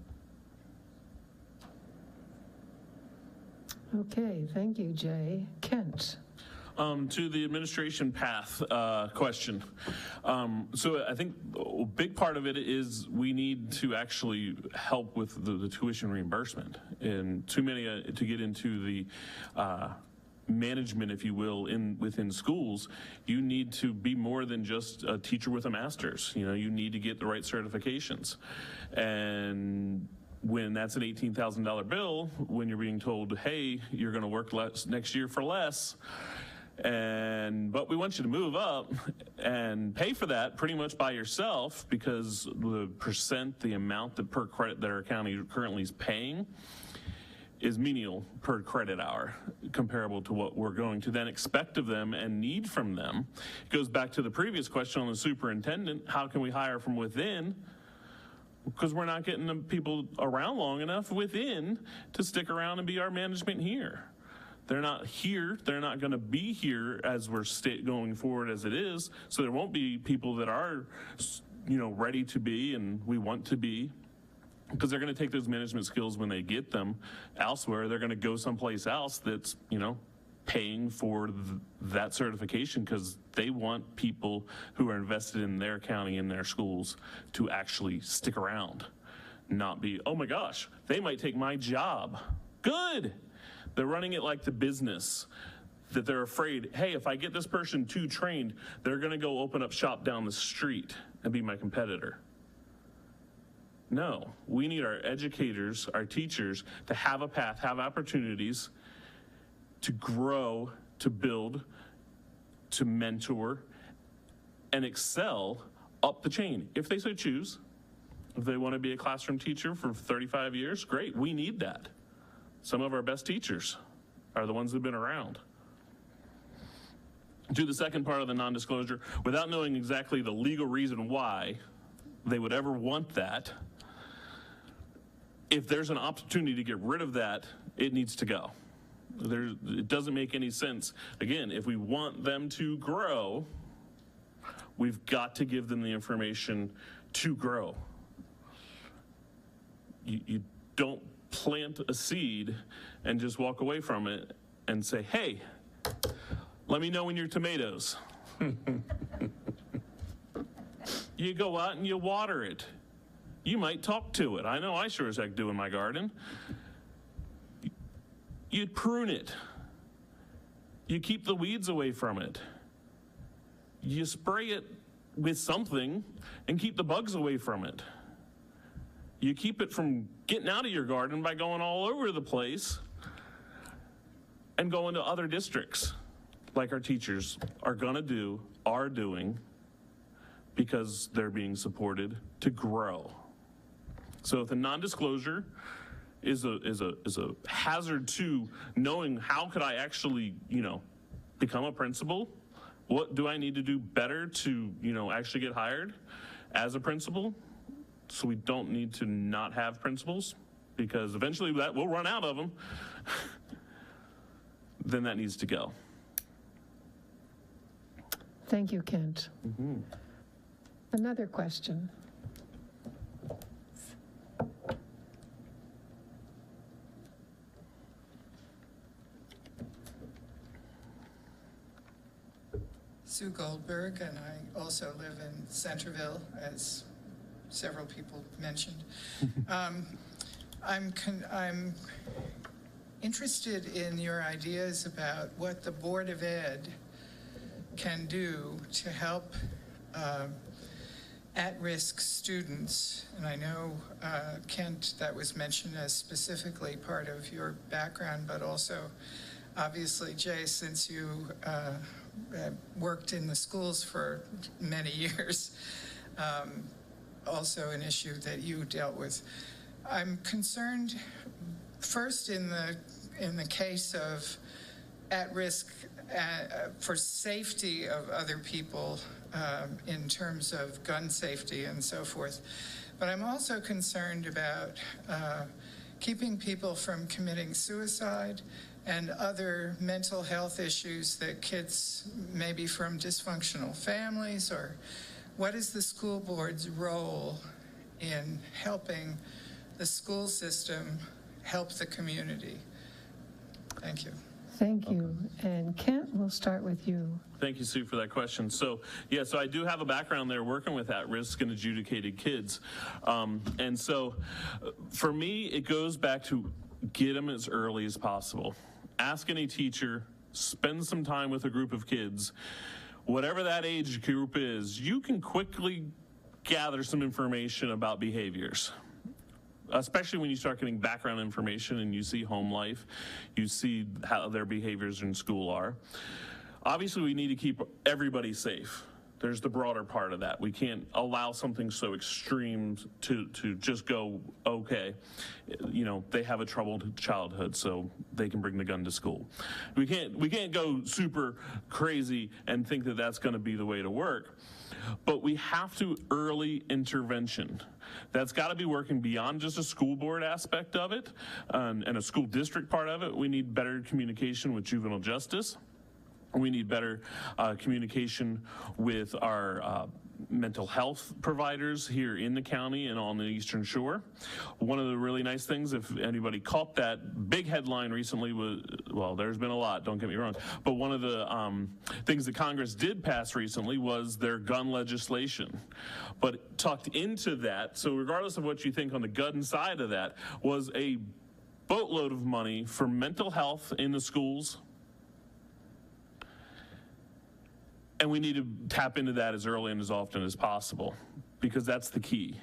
Okay, thank you, Jay. Kent. To the administration path question. So I think a big part of it is we need to actually help with the tuition reimbursement. And too many to get into the management, if you will, within schools, you need to be more than just a teacher with a master's. You know, you need to get the right certifications. And when that's an $18,000 bill, when you're being told, hey, you're going to work less next year for less, but we want you to move up and pay for that pretty much by yourself, because the amount that per credit that our county currently is paying is menial per credit hour, comparable to what we're going to then expect of them and need from them. It goes back to the previous question on the superintendent. How can we hire from within? Because we're not getting the people around long enough within to stick around and be our management here. They're not here. They're not going to be here as we're going forward as it is. So there won't be people that are, ready to be and we want to be, because they're going to take those management skills when they get them elsewhere. They're going to go someplace else that's, paying for that certification, because they want people who are invested in their county and their schools to actually stick around, not be, oh my gosh, they might take my job. Good. They're running it like the business, that they're afraid, hey, if I get this person too trained, they're going to go open up shop down the street and be my competitor. No, we need our educators, our teachers, to have a path, have opportunities to grow, to build, to mentor, and excel up the chain, if they so choose. If they want to be a classroom teacher for 35 years, great, we need that. Some of our best teachers are the ones that have been around. To the second part of the non-disclosure, without knowing exactly the legal reason why they would ever want that, if there's an opportunity to get rid of that, it needs to go. It doesn't make any sense. Again, if we want them to grow, we've got to give them the information to grow. You don't plant a seed and just walk away from it and say, hey, let me know when your tomatoes. You go out and you water it. You might talk to it. I know I sure as heck do in my garden. You prune it. You keep the weeds away from it. You spray it with something and keep the bugs away from it. You keep it from getting out of your garden by going all over the place and going to other districts. like our teachers, are doing because they're being supported to grow. So if the non-disclosure is a hazard to knowing how could I actually, become a principal, what do I need to do better to, actually get hired as a principal, so we don't need to not have principals, because eventually that we'll run out of them, then that needs to go. Thank you, Kent. Another question. Sue Goldberg, and I also live in Centerville, as several people mentioned. I'm interested in your ideas about what the Board of Ed can do to help at-risk students. And I know, Kent, that was mentioned as specifically part of your background, but also obviously, Jay, since you worked in the schools for many years, also an issue that you dealt with. I'm concerned first in the case of at-risk for safety of other people in terms of gun safety and so forth. But I'm also concerned about keeping people from committing suicide and other mental health issues that kids maybe from dysfunctional families, or what is the school board's role in helping the school system help the community? Thank you. Thank you. And Kent, we'll start with you. Thank you, Sue, for that question. So I do have a background there working with at-risk and adjudicated kids. And so for me, it goes back to get them as early as possible. Ask any teacher, spend some time with a group of kids. Whatever that age group is, you can quickly gather some information about behaviors, especially when you start getting background information and you see home life, you see how their behaviors in school are. Obviously, we need to keep everybody safe. There's the broader part of that. We can't allow something so extreme to just go, okay, they have a troubled childhood, so they can bring the gun to school. We can't go super crazy and think that that's going to be the way to work. But we have to early intervention. That's got to be working beyond just a school board aspect of it and a school district part of it. We need better communication with juvenile justice. We need better communication with our mental health providers here in the county and on the Eastern Shore. One of the really nice things, if anybody caught that big headline recently, was, well, there's been a lot, don't get me wrong, but one of the things that Congress did pass recently was their gun legislation. But tucked into that, so regardless of what you think on the gun side of that, was a boatload of money for mental health in the schools. And we need to tap into that as early and as often as possible, because that's the key.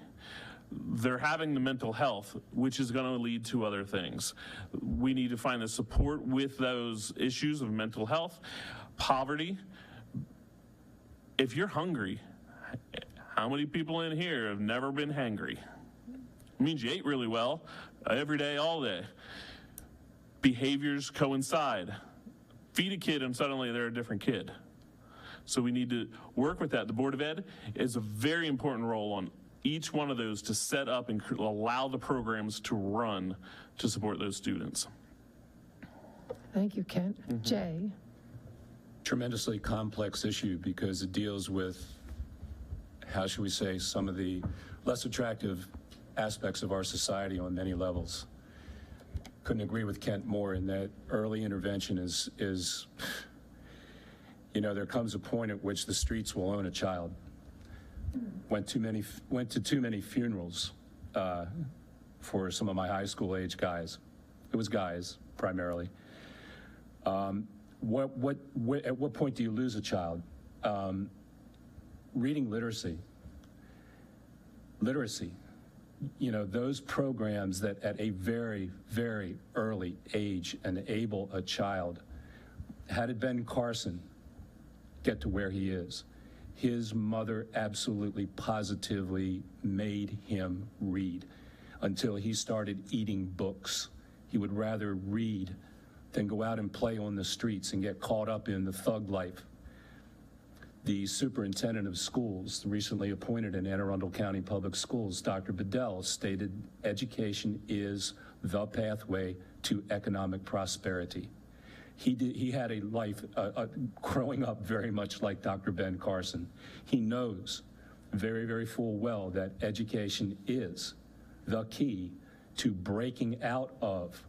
They're having the mental health, which is going to lead to other things. We need to find the support with those issues of mental health, poverty. If you're hungry, how many people in here have never been hangry? It means you ate really well every day, all day. Behaviors coincide. Feed a kid and suddenly they're a different kid. So we need to work with that. The Board of Ed is a very important role on each one of those to set up and allow the programs to run to support those students. Thank you, Kent. Jay? Tremendously complex issue because it deals with, how should we say, some of the less attractive aspects of our society on many levels. Couldn't agree with Kent more in that early intervention is there comes a point at which the streets will own a child. Went to too many funerals for some of my high school age guys. It was guys primarily. At what point do you lose a child? Reading literacy. Those programs that at a very, very early age enable a child How did Ben Carson get to where he is? His mother absolutely, positively made him read until he started eating books. He would rather read than go out and play on the streets and get caught up in the thug life. The superintendent of schools, recently appointed in Anne Arundel County Public Schools, Dr. Bedell, stated education is the pathway to economic prosperity. He had a life growing up very much like Dr. Ben Carson. He knows very, very full well that education is the key to breaking out of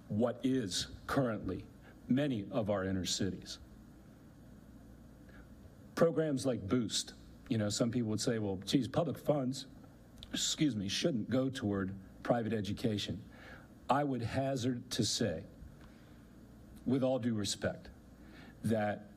what is currently many of our inner cities. Programs like Boost, some people would say, well, geez, public funds, shouldn't go toward private education. I would hazard to say, with all due respect, that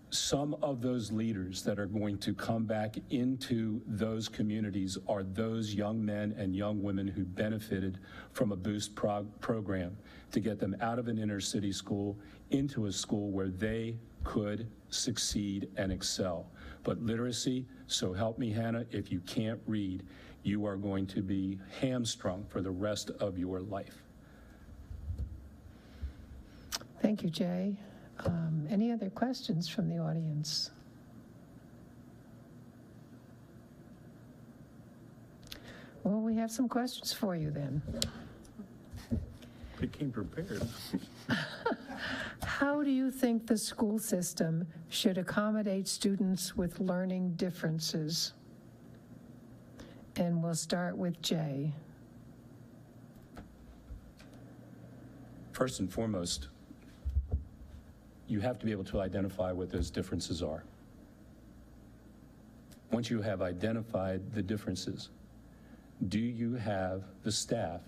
some of those leaders that are going to come back into those communities are those young men and young women who benefited from a Boost program to get them out of an inner city school into a school where they could succeed and excel. But literacy, so help me, Hannah, if you can't read, you are going to be hamstrung for the rest of your life. Thank you, Jay. Any other questions from the audience? Well, we have some questions for you then. They came prepared. How do you think the school system should accommodate students with learning differences? And we'll start with Jay. First and foremost, you have to be able to identify what those differences are. Once you have identified the differences, do you have the staff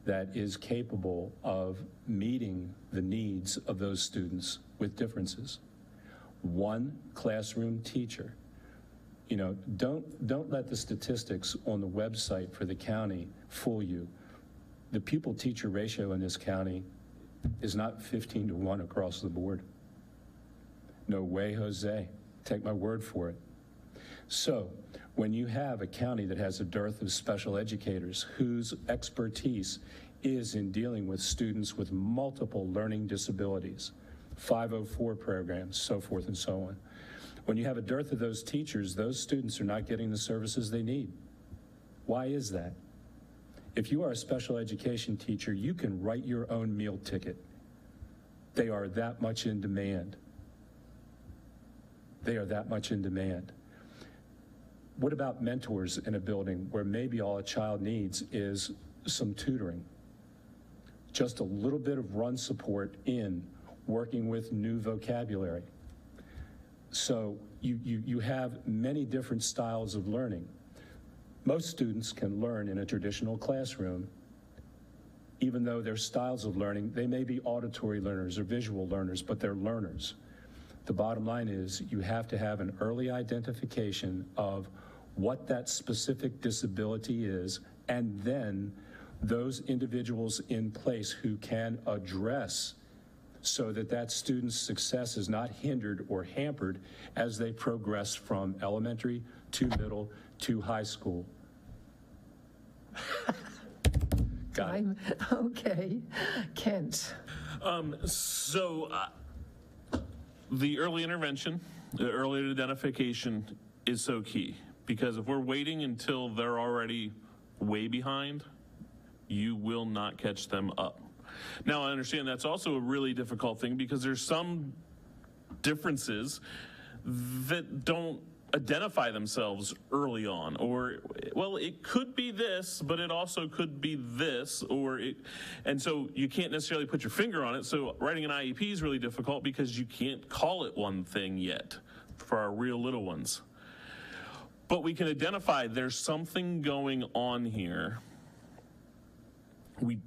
that is capable of meeting the needs of those students with differences? One classroom teacher. Don't let the statistics on the website for the county fool you. The pupil-teacher ratio in this county is not 15-to-1 across the board. No way, Jose. Take my word for it. So, when you have a county that has a dearth of special educators whose expertise is in dealing with students with multiple learning disabilities, 504 programs, so forth and so on, when you have a dearth of those teachers, those students are not getting the services they need. Why is that? If you are a special education teacher, you can write your own meal ticket. They are that much in demand. They are that much in demand. What about mentors in a building where maybe all a child needs is some tutoring? Just a little bit of run support in working with new vocabulary. So you have many different styles of learning. Most students can learn in a traditional classroom, even though their styles of learning, they may be auditory learners or visual learners, but they're learners. The bottom line is you have to have an early identification of what that specific disability is, and then those individuals in place who can address so that that student's success is not hindered or hampered as they progress from elementary to middle to high school. Got it. Okay. Kent. The early intervention, the early identification is so key, because if we're waiting until they're already way behind, you will not catch them up. Now, I understand that's also a really difficult thing because there's some differences that don't identify themselves early on, or, well, it could be this, but it also could be this, and so you can't necessarily put your finger on it. So writing an IEP is really difficult because you can't call it one thing yet for our real little ones. But we can identify there's something going on here. We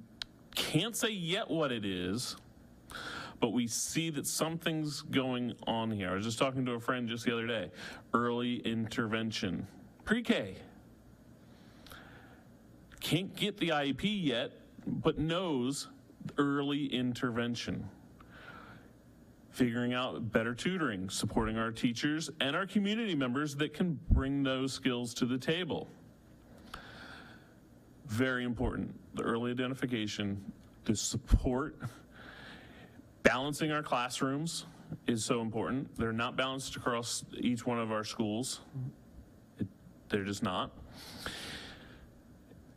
can't say yet what it is, but we see that something's going on here. I was just talking to a friend just the other day. Early intervention, pre-K. Can't get the IEP yet, but knows early intervention. figuring out better tutoring, supporting our teachers and our community members that can bring those skills to the table. Very important, the early identification, the support, balancing our classrooms is so important. They're not balanced across each one of our schools. They're just not.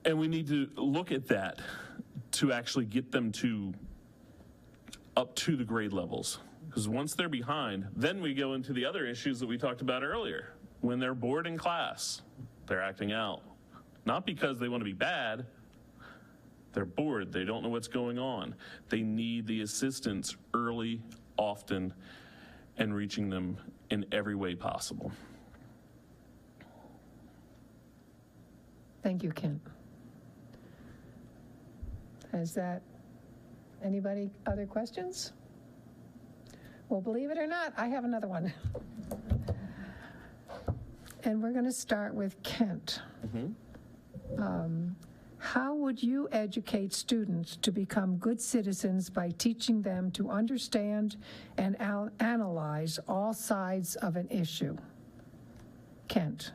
And we need to look at that to actually get them up to the grade levels. Because once they're behind, then we go into the other issues that we talked about earlier. When they're bored in class, they're acting out. Not because they want to be bad, they're bored, they don't know what's going on. They need the assistance early, often, and reaching them in every way possible. Thank you, Kent. Anybody other questions? Well, believe it or not, I have another one. And we're going to start with Kent. How would you educate students to become good citizens by teaching them to understand and analyze all sides of an issue? Kent.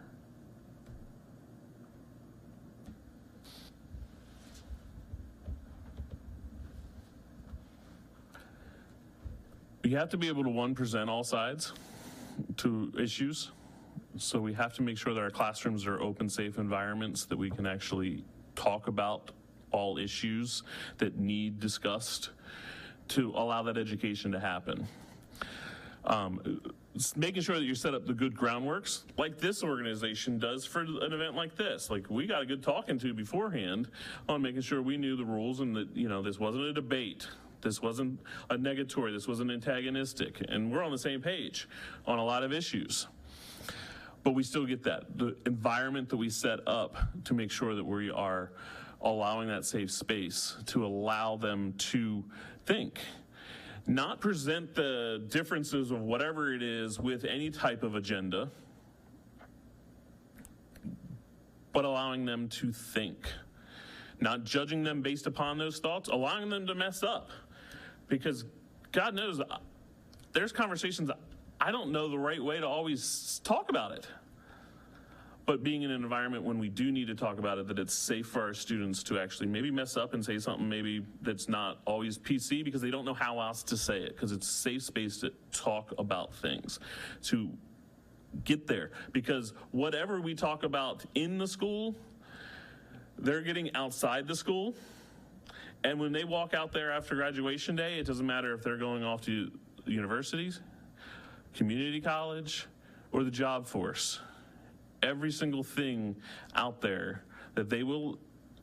You have to be able to, one, present all sides to issues. So we have to make sure that our classrooms are open, safe environments that we can actually talk about all issues that need discussed to allow that education to happen. Making sure that you set up the good groundworks like this organization does for an event like this. Like, we got a good talking to beforehand on making sure we knew the rules and that, this wasn't a debate. This wasn't a negatory, this wasn't antagonistic, and we're on the same page on a lot of issues. But we still get that, the environment that we set up to make sure that we are allowing that safe space to allow them to think. Not present the differences of whatever it is with any type of agenda, but allowing them to think. Not judging them based upon those thoughts, allowing them to mess up. Because God knows there's conversations I don't know the right way to always talk about it. But being in an environment when we do need to talk about it, that it's safe for our students to actually maybe mess up and say something maybe that's not always PC because they don't know how else to say it, because it's a safe space to talk about things, to get there. Because whatever we talk about in the school, they're getting outside the school. And when they walk out there after graduation day, it doesn't matter if they're going off to universities, community college, or the job force. Every single thing out there that they will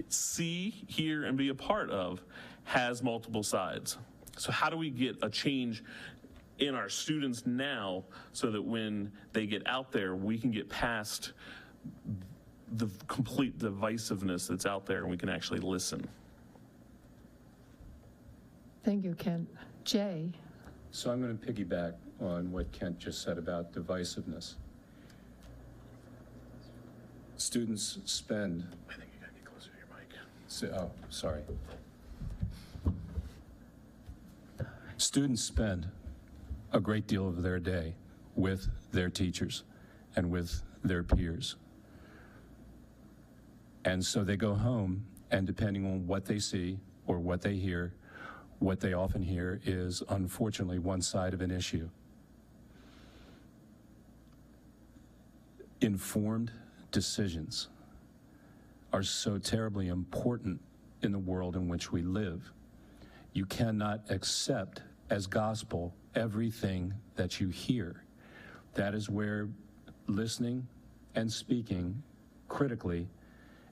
see, hear, and be a part of has multiple sides. So how do we get a change in our students now so that when they get out there, we can get past the complete divisiveness that's out there and we can actually listen? Thank you, Kent. Jay. So I'm going to piggyback on what Kent just said about divisiveness. Students spend... I think you got to get closer to your mic. Oh, sorry. Students spend a great deal of their day with their teachers and with their peers. And so they go home, and depending on what they see or what they hear, what they often hear is, unfortunately, one side of an issue. Informed decisions are so terribly important in the world in which we live. You cannot accept as gospel everything that you hear. That is where listening and speaking critically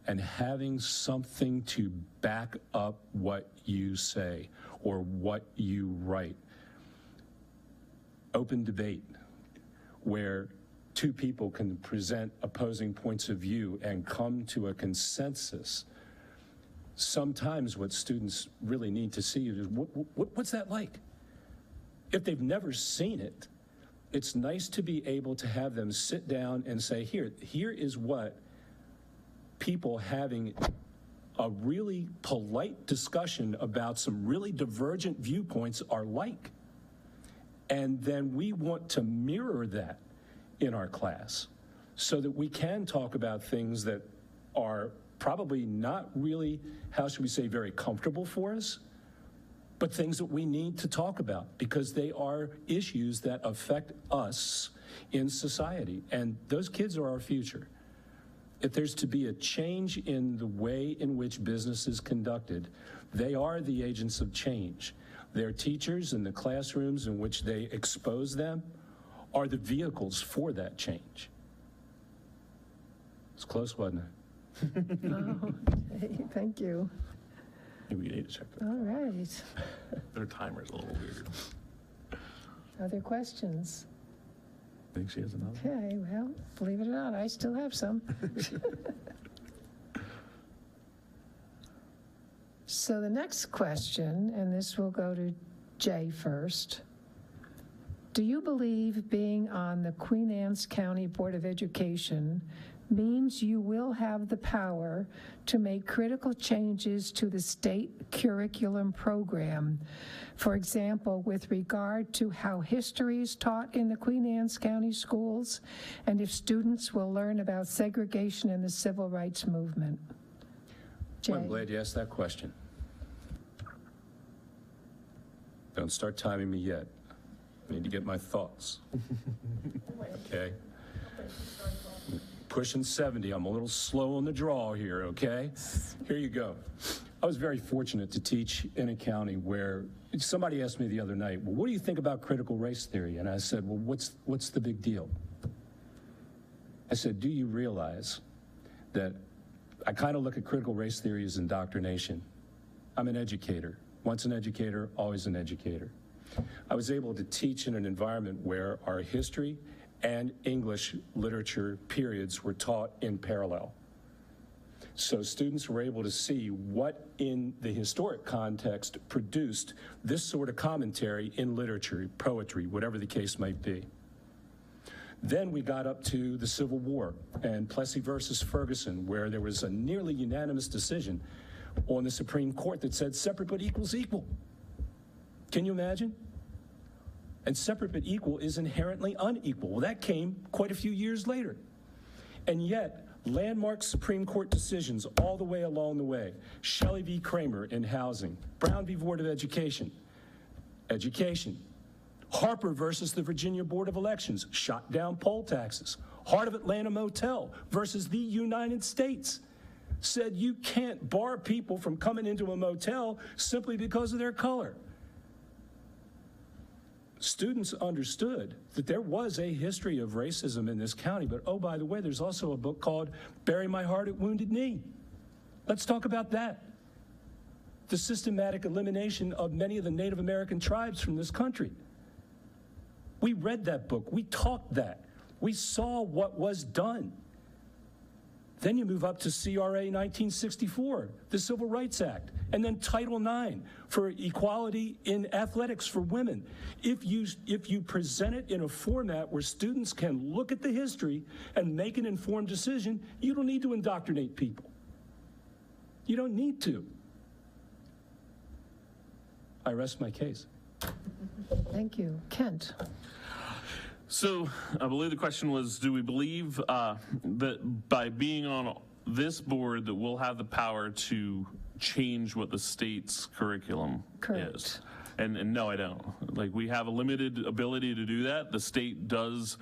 and having something to back up what you say or what you write. Open debate, where two people can present opposing points of view and come to a consensus. Sometimes what students really need to see is, what's that like? If they've never seen it, it's nice to be able to have them sit down and say, here is what people having a really polite discussion about some really divergent viewpoints are like. And then we want to mirror that in our class so that we can talk about things that are probably not really, how should we say, very comfortable for us, but things that we need to talk about because they are issues that affect us in society. And those kids are our future. If there's to be a change in the way in which business is conducted, they are the agents of change. Their teachers and the classrooms in which they expose them are the vehicles for that change. It's close, wasn't it? Oh, okay, thank you. Maybe we need to check that. All right. Their timer's a little weird. Other questions? I think she has another. Okay, well, believe it or not, I still have some. So the next question, and this will go to Jay first. Do you believe being on the Queen Anne's County Board of Education means you will have the power to make critical changes to the state curriculum program? For example, with regard to how history is taught in the Queen Anne's County schools, and if students will learn about segregation and the civil rights movement. Jay. Well, I'm glad you asked that question. Don't start timing me yet. I need to get my thoughts. Okay? Pushing 70. I'm a little slow on the draw here, okay? Here you go. I was very fortunate to teach in a county where somebody asked me the other night, well, what do you think about critical race theory? And I said, well, what's the big deal? I said, do you realize that I kind of look at critical race theory as indoctrination? I'm an educator. Once an educator, always an educator. I was able to teach in an environment where our history and English literature periods were taught in parallel. So students were able to see what in the historic context produced this sort of commentary in literature, poetry, whatever the case might be. Then we got up to the Civil War and Plessy versus Ferguson, where there was a nearly unanimous decision on the Supreme Court that said separate but equals equal. Can you imagine? And separate but equal is inherently unequal. Well, that came quite a few years later. And yet, landmark Supreme Court decisions all the way along the way. Shelley v. Kramer in housing, Brown v. Board of Education, Harper versus the Virginia Board of Elections, shot down poll taxes. Heart of Atlanta Motel versus the United States said you can't bar people from coming into a motel simply because of their color. Students understood that there was a history of racism in this county, but oh, by the way, there's also a book called Bury My Heart at Wounded Knee. Let's talk about that. The systematic elimination of many of the Native American tribes from this country. We read that book, we taught that, we saw what was done. Then you move up to CRA 1964, the Civil Rights Act, and then Title IX for equality in athletics for women. If you present it in a format where students can look at the history and make an informed decision, you don't need to indoctrinate people. You don't need to. I rest my case. Thank you. Kent. So I believe the question was, do we believe that by being on this board that we'll have the power to change what the state's curriculum is? And no, I don't. Like, we have a limited ability to do that. The state does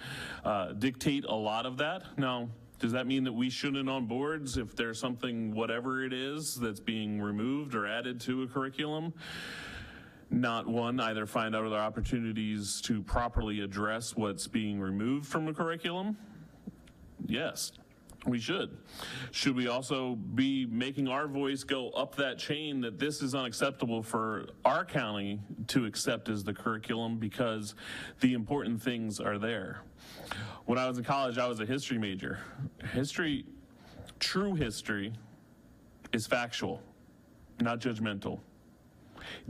dictate a lot of that. Now, does that mean that we shouldn't on boards if there's something, whatever it is, that's being removed or added to a curriculum? Not one, either find out other opportunities to properly address what's being removed from a curriculum? Yes, we should. Should we also be making our voice go up that chain that this is unacceptable for our county to accept as the curriculum because the important things are there? When I was in college, I was a history major. History, true history, is factual, not judgmental.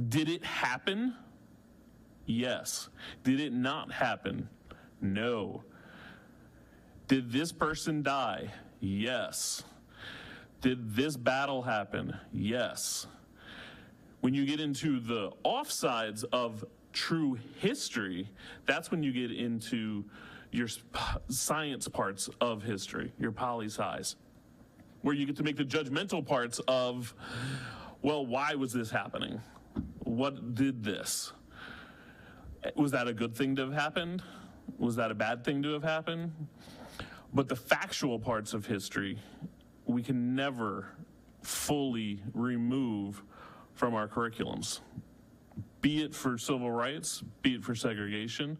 Did it happen? Yes. Did it not happen? No. Did this person die? Yes. Did this battle happen? Yes. When you get into the offsides of true history, that's when you get into your science parts of history, your poli-sci, where you get to make the judgmental parts of, well, why was this happening? What did this? Was that a good thing to have happened? Was that a bad thing to have happened? But the factual parts of history, we can never fully remove from our curriculums. Be it for civil rights, be it for segregation,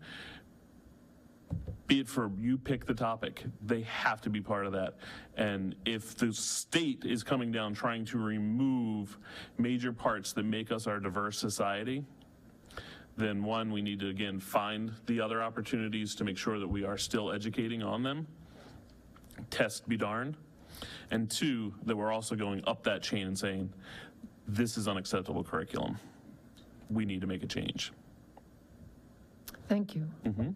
be it for you pick the topic, they have to be part of that. And if the state is coming down trying to remove major parts that make us our diverse society, then one, we need to again find the other opportunities to make sure that we are still educating on them. Test be darned. And two, that we're also going up that chain and saying, this is unacceptable curriculum. We need to make a change. Thank you. Mm-hmm.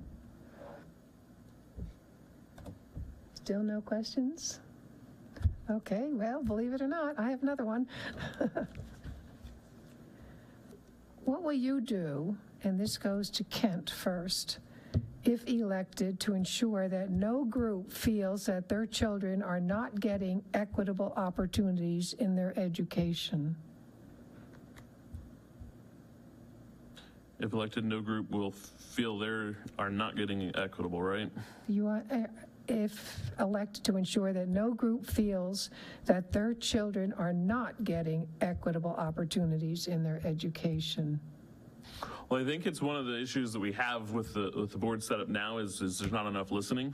Still no questions? Okay, well, believe it or not, I have another one. What will you do, and this goes to Kent first, if elected, to ensure that no group feels that their children are not getting equitable opportunities in their education? If elected, no group will feel they are not getting equitable, right? You want, if elected, to ensure that no group feels that their children are not getting equitable opportunities in their education. Well, I think it's one of the issues that we have with the board setup now is there's not enough listening.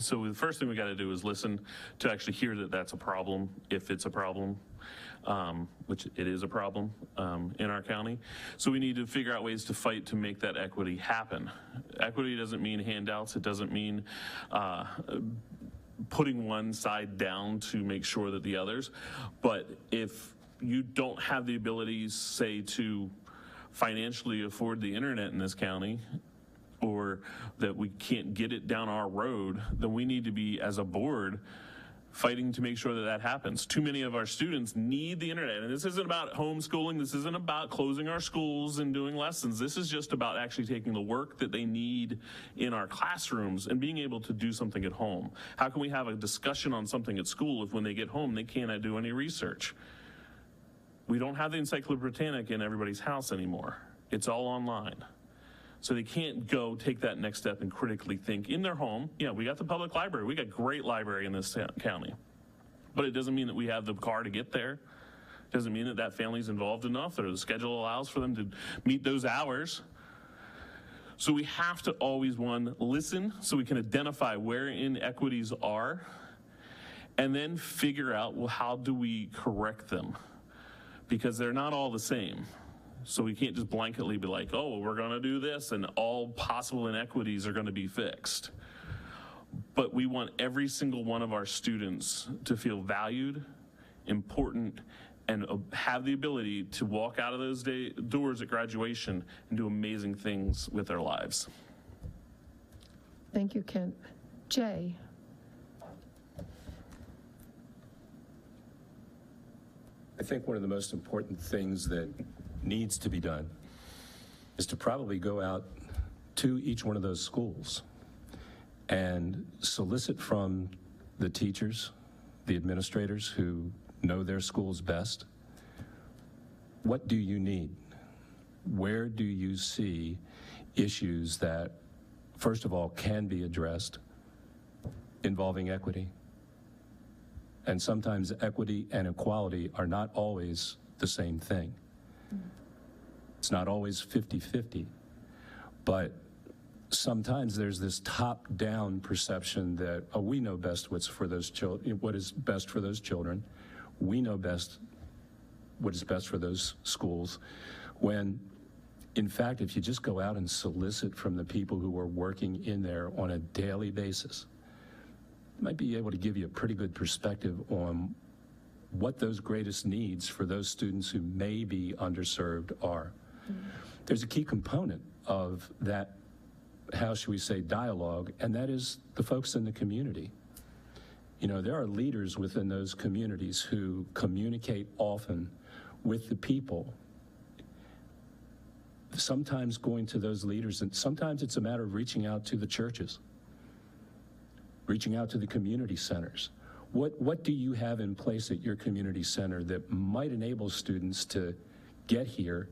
So the first thing we got to do is listen to actually hear that that's a problem, if it's a problem, which it is a problem in our county. So we need to figure out ways to fight to make that equity happen. Equity doesn't mean handouts. It doesn't mean putting one side down to make sure that the others. But if you don't have the ability, say, to financially afford the internet in this county, or that we can't get it down our road, then we need to be, as a board, fighting to make sure that that happens. Too many of our students need the internet, and this isn't about homeschooling, this isn't about closing our schools and doing lessons, this is just about actually taking the work that they need in our classrooms and being able to do something at home. How can we have a discussion on something at school if when they get home they cannot do any research? We don't have the Encyclopedia Britannica in everybody's house anymore. It's all online. So they can't go take that next step and critically think in their home. Yeah, we got the public library. We got great library in this county. But it doesn't mean that we have the car to get there. It doesn't mean that that family's involved enough or the schedule allows for them to meet those hours. So we have to always, one, listen so we can identify where inequities are and then figure out, well, how do we correct them? Because they're not all the same. So we can't just blanketly be like, oh, we're going to do this and all possible inequities are going to be fixed. But we want every single one of our students to feel valued, important, and have the ability to walk out of those doors at graduation and do amazing things with their lives. Thank you, Kent. Jay. I think one of the most important things that needs to be done is to probably go out to each one of those schools and solicit from the teachers, the administrators who know their schools best. What do you need? Where do you see issues that, first of all, can be addressed involving equity? And sometimes equity and equality are not always the same thing. It's not always 50-50, but sometimes there's this top-down perception that, oh, we know best what's for those children, what is best for those children. We know best what is best for those schools. When, in fact, if you just go out and solicit from the people who are working in there on a daily basis, might be able to give you a pretty good perspective on what those greatest needs for those students who may be underserved are. There's a key component of that, how should we say, dialogue, and that is the folks in the community. You know, there are leaders within those communities who communicate often with the people sometimes going to those leaders, and sometimes it's a matter of reaching out to the churches, reaching out to the community centers. What do you have in place at your community center that might enable students to get here,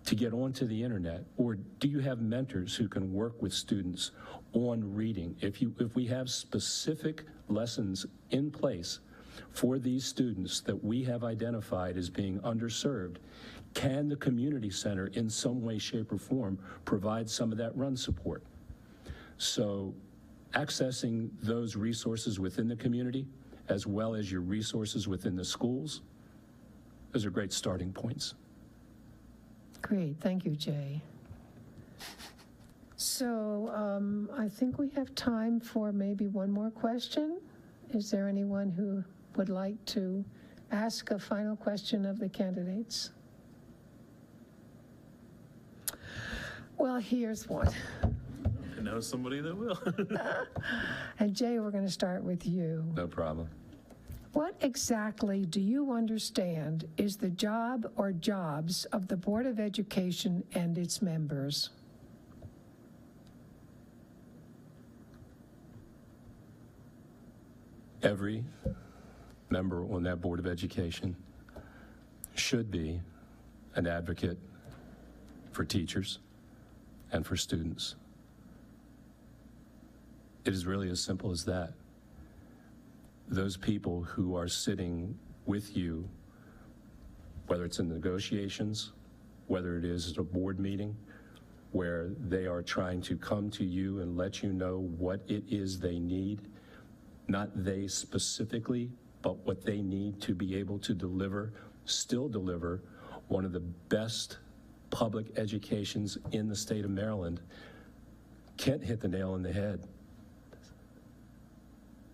to get onto the internet? Or do you have mentors who can work with students on reading? If we have specific lessons in place for these students that we have identified as being underserved, can the community center in some way, shape, or form provide some of that run support? So accessing those resources within the community, as well as your resources within the schools, those are great starting points. Great, thank you, Jay. So I think we have time for maybe one more question. Is there anyone who would like to ask a final question of the candidates? Well, here's one. I know somebody that will. And Jay, we're going to start with you. No problem. What exactly do you understand is the job or jobs of the Board of Education and its members? Every member on that Board of Education should be an advocate for teachers and for students. It is really as simple as that. Those people who are sitting with you, whether it's in negotiations, whether it is at a board meeting, where they are trying to come to you and let you know what it is they need, not they specifically, but what they need to be able to deliver, still deliver one of the best public educations in the state of Maryland. Kent hit the nail on the head.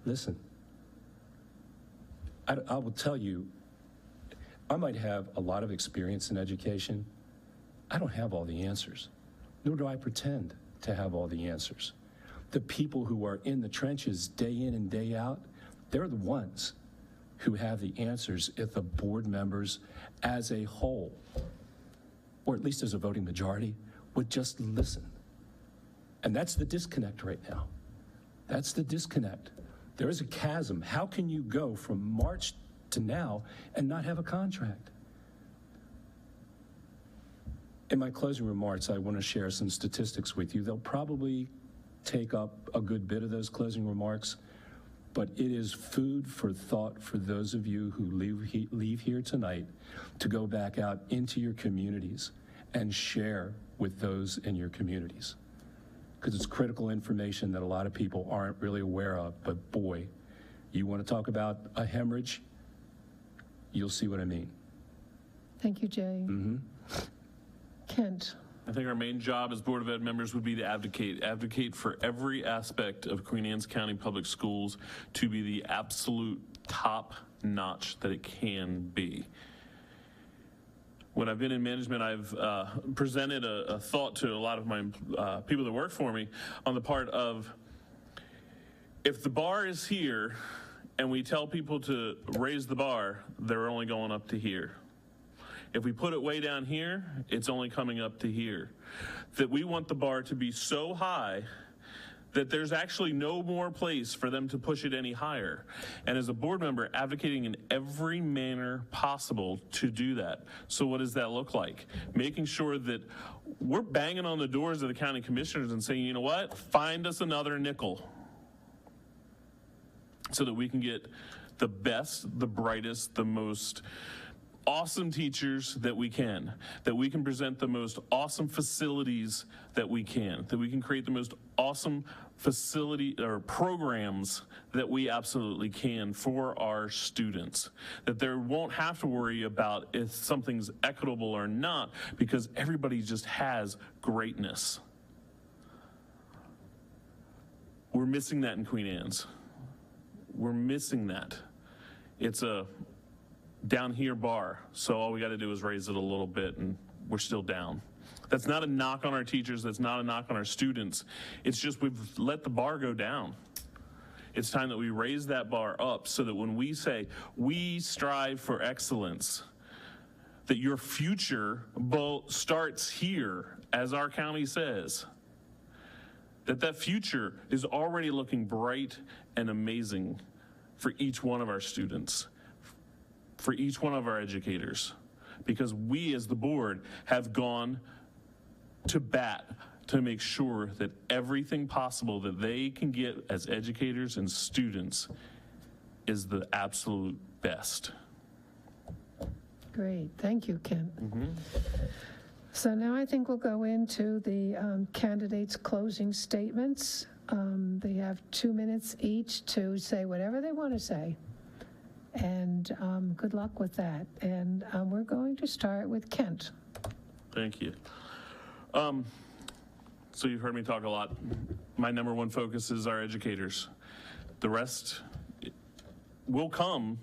Listen, I will tell you, I might have a lot of experience in education. I don't have all the answers, nor do I pretend to have all the answers. The people who are in the trenches day in and day out, they're the ones who have the answers if the board members as a whole, or at least as a voting majority, would just listen. And that's the disconnect right now. That's the disconnect. There is a chasm. How can you go from March to now and not have a contract? In my closing remarks, I want to share some statistics with you. They'll probably take up a good bit of those closing remarks, but it is food for thought for those of you who leave here tonight to go back out into your communities and share with those in your communities. Because it's critical information that a lot of people aren't really aware of. But boy, you want to talk about a hemorrhage, you'll see what I mean. Thank you, Jay. Mm-hmm. Kent. I think our main job as Board of Ed members would be to advocate for every aspect of Queen Anne's County Public Schools to be the absolute top notch that it can be. When I've been in management, I've presented a thought to a lot of my people that work for me on the part of, if the bar is here and we tell people to raise the bar, they're only going up to here. If we put it way down here, it's only coming up to here. That we want the bar to be so high that there's actually no more place for them to push it any higher. And as a board member, advocating in every manner possible to do that. So what does that look like? Making sure that we're banging on the doors of the county commissioners and saying, you know what, find us another nickel, so that we can get the best, the brightest, the most awesome teachers that we can present the most awesome facilities that we can create the most awesome facility or programs that we absolutely can for our students, that they won't have to worry about if something's equitable or not, because everybody just has greatness. We're missing that in Queen Anne's. We're missing that. It's a down here bar, so all we got to do is raise it a little bit and we're still down. That's not a knock on our teachers, that's not a knock on our students. It's just we've let the bar go down. It's time that we raise that bar up so that when we say we strive for excellence, that your future starts here, as our county says. That future is already looking bright and amazing for each one of our students, for each one of our educators, because we as the board have gone to bat to make sure that everything possible that they can get as educators and students is the absolute best. Great, thank you, Ken. So now I think we'll go into the candidates' closing statements. They have 2 minutes each to say whatever they want to say. And good luck with that. And we're going to start with Kent. Thank you. So you've heard me talk a lot. My number one focus is our educators. The rest will come,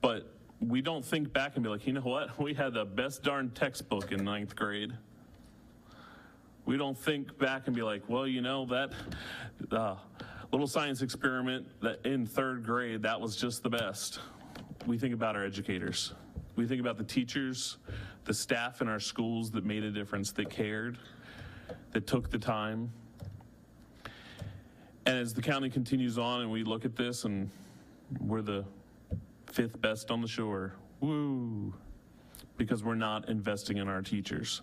but we don't think back and be like, you know what? We had the best darn textbook in 9th grade. We don't think back and be like, well, you know, that little science experiment that in 3rd grade, that was just the best. We think about our educators. We think about the teachers, the staff in our schools that made a difference, that cared, that took the time. And as the county continues on and we look at this and we're the 5th best on the shore, woo, because we're not investing in our teachers.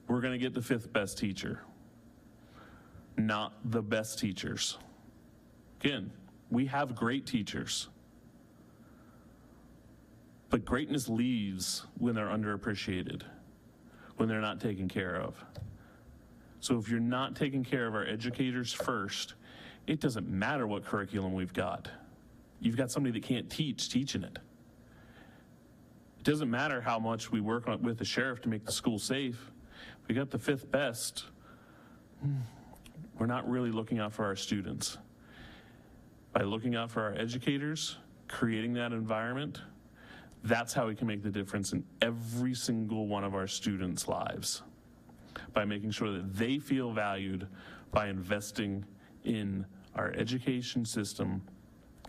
We're gonna get the 5th best teacher, not the best teachers. Again, we have great teachers, but greatness leaves when they're underappreciated, when they're not taken care of. So if you're not taking care of our educators first, it doesn't matter what curriculum we've got. You've got somebody that can't teach, teaching it. It doesn't matter how much we work on with the sheriff to make the school safe. If we got the 5th best, we're not really looking out for our students. By looking out for our educators, creating that environment, that's how we can make the difference in every single one of our students' lives. By making sure that they feel valued, by investing in our education system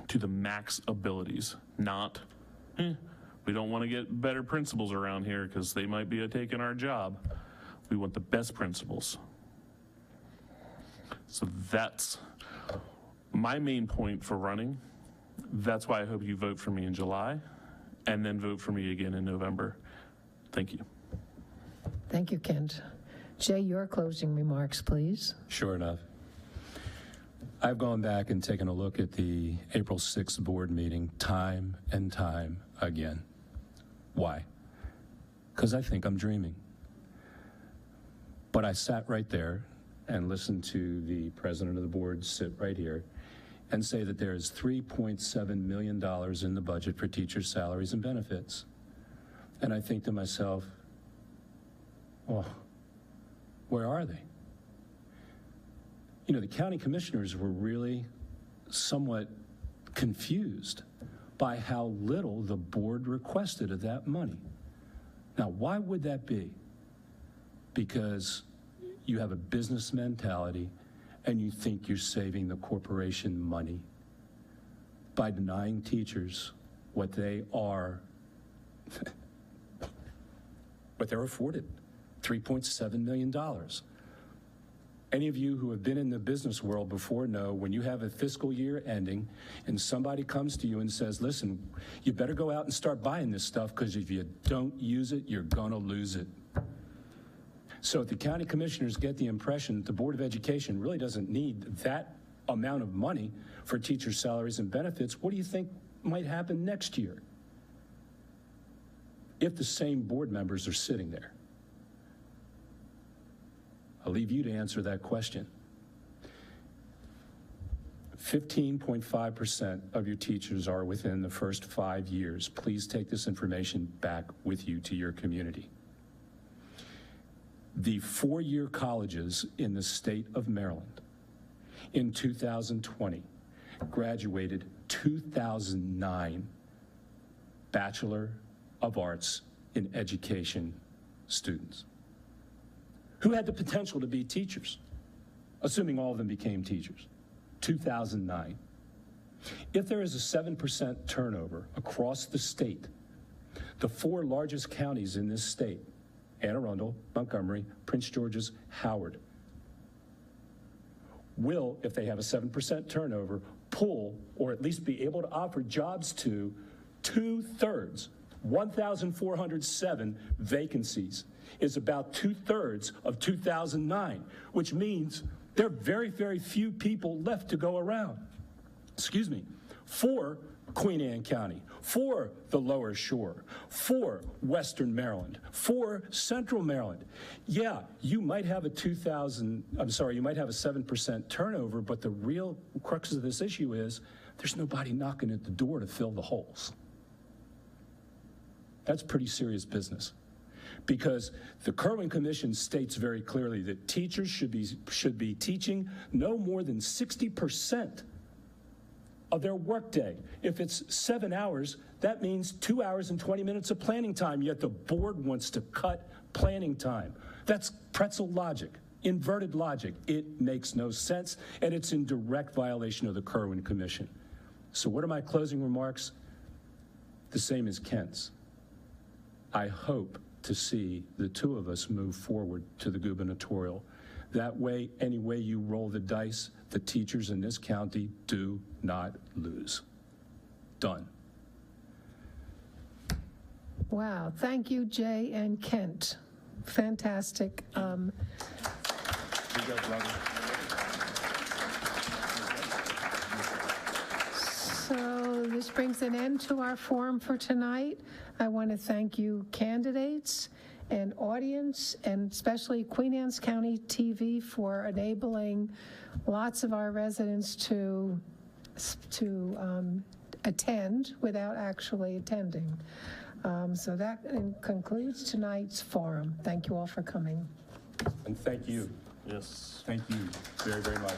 to the max abilities, not, we don't want to get better principals around here because they might be taking our job. We want the best principals. So that's my main point for running. That's why I hope you vote for me in July and then vote for me again in November. Thank you. Thank you, Kent. Jay, your closing remarks, please. Sure enough. I've gone back and taken a look at the April 6th board meeting time and time again. Why? Because I think I'm dreaming. But I sat right there and listened to the president of the board sit right here and say that there is $3.7 million in the budget for teachers' salaries and benefits. And I think to myself, well, where are they? You know, the county commissioners were really somewhat confused by how little the board requested of that money. Now, why would that be? Because you have a business mentality and you think you're saving the corporation money by denying teachers what they are, what they're afforded, $3.7 million. Any of you who have been in the business world before know when you have a fiscal year ending and somebody comes to you and says, listen, you better go out and start buying this stuff because if you don't use it, you're gonna lose it. So if the county commissioners get the impression that the Board of Education really doesn't need that amount of money for teachers' salaries and benefits, what do you think might happen next year if the same board members are sitting there? I'll leave you to answer that question. 15.5% of your teachers are within the first 5 years. Please take this information back with you to your community. The four-year colleges in the state of Maryland in 2020 graduated 2,009 Bachelor of Arts in Education students who had the potential to be teachers, assuming all of them became teachers, 2009. If there is a 7% turnover across the state, The 4 largest counties in this state, Anne Arundel, Montgomery, Prince George's, Howard, will, if they have a 7% turnover, pull or at least be able to offer jobs to 2/3, 1,407 vacancies is about 2/3 of 2009, which means there are very, very few people left to go around. Excuse me, for Queen Anne County, for the Lower Shore, for Western Maryland, for Central Maryland. Yeah, you might have a 7% turnover, but the real crux of this issue is there's nobody knocking at the door to fill the holes. That's pretty serious business, because the Kerwin Commission states very clearly that teachers should be teaching no more than 60% of their workday. If it's 7 hours, that means 2 hours and 20 minutes of planning time, yet the board wants to cut planning time. That's pretzel logic, inverted logic. It makes no sense, and it's in direct violation of the Kerwin Commission. So what are my closing remarks? The same as Kent's. I hope to see the two of us move forward to the gubernatorial. That way, any way you roll the dice, the teachers in this county do not lose. Done. Wow, thank you, Jay and Kent. Fantastic. So this brings an end to our forum for tonight. I want to thank you, candidates and audience, and especially Queen Anne's County TV for enabling lots of our residents to attend without actually attending. So that concludes tonight's forum. Thank you all for coming. And thank you. Yes. Thank you very, very much.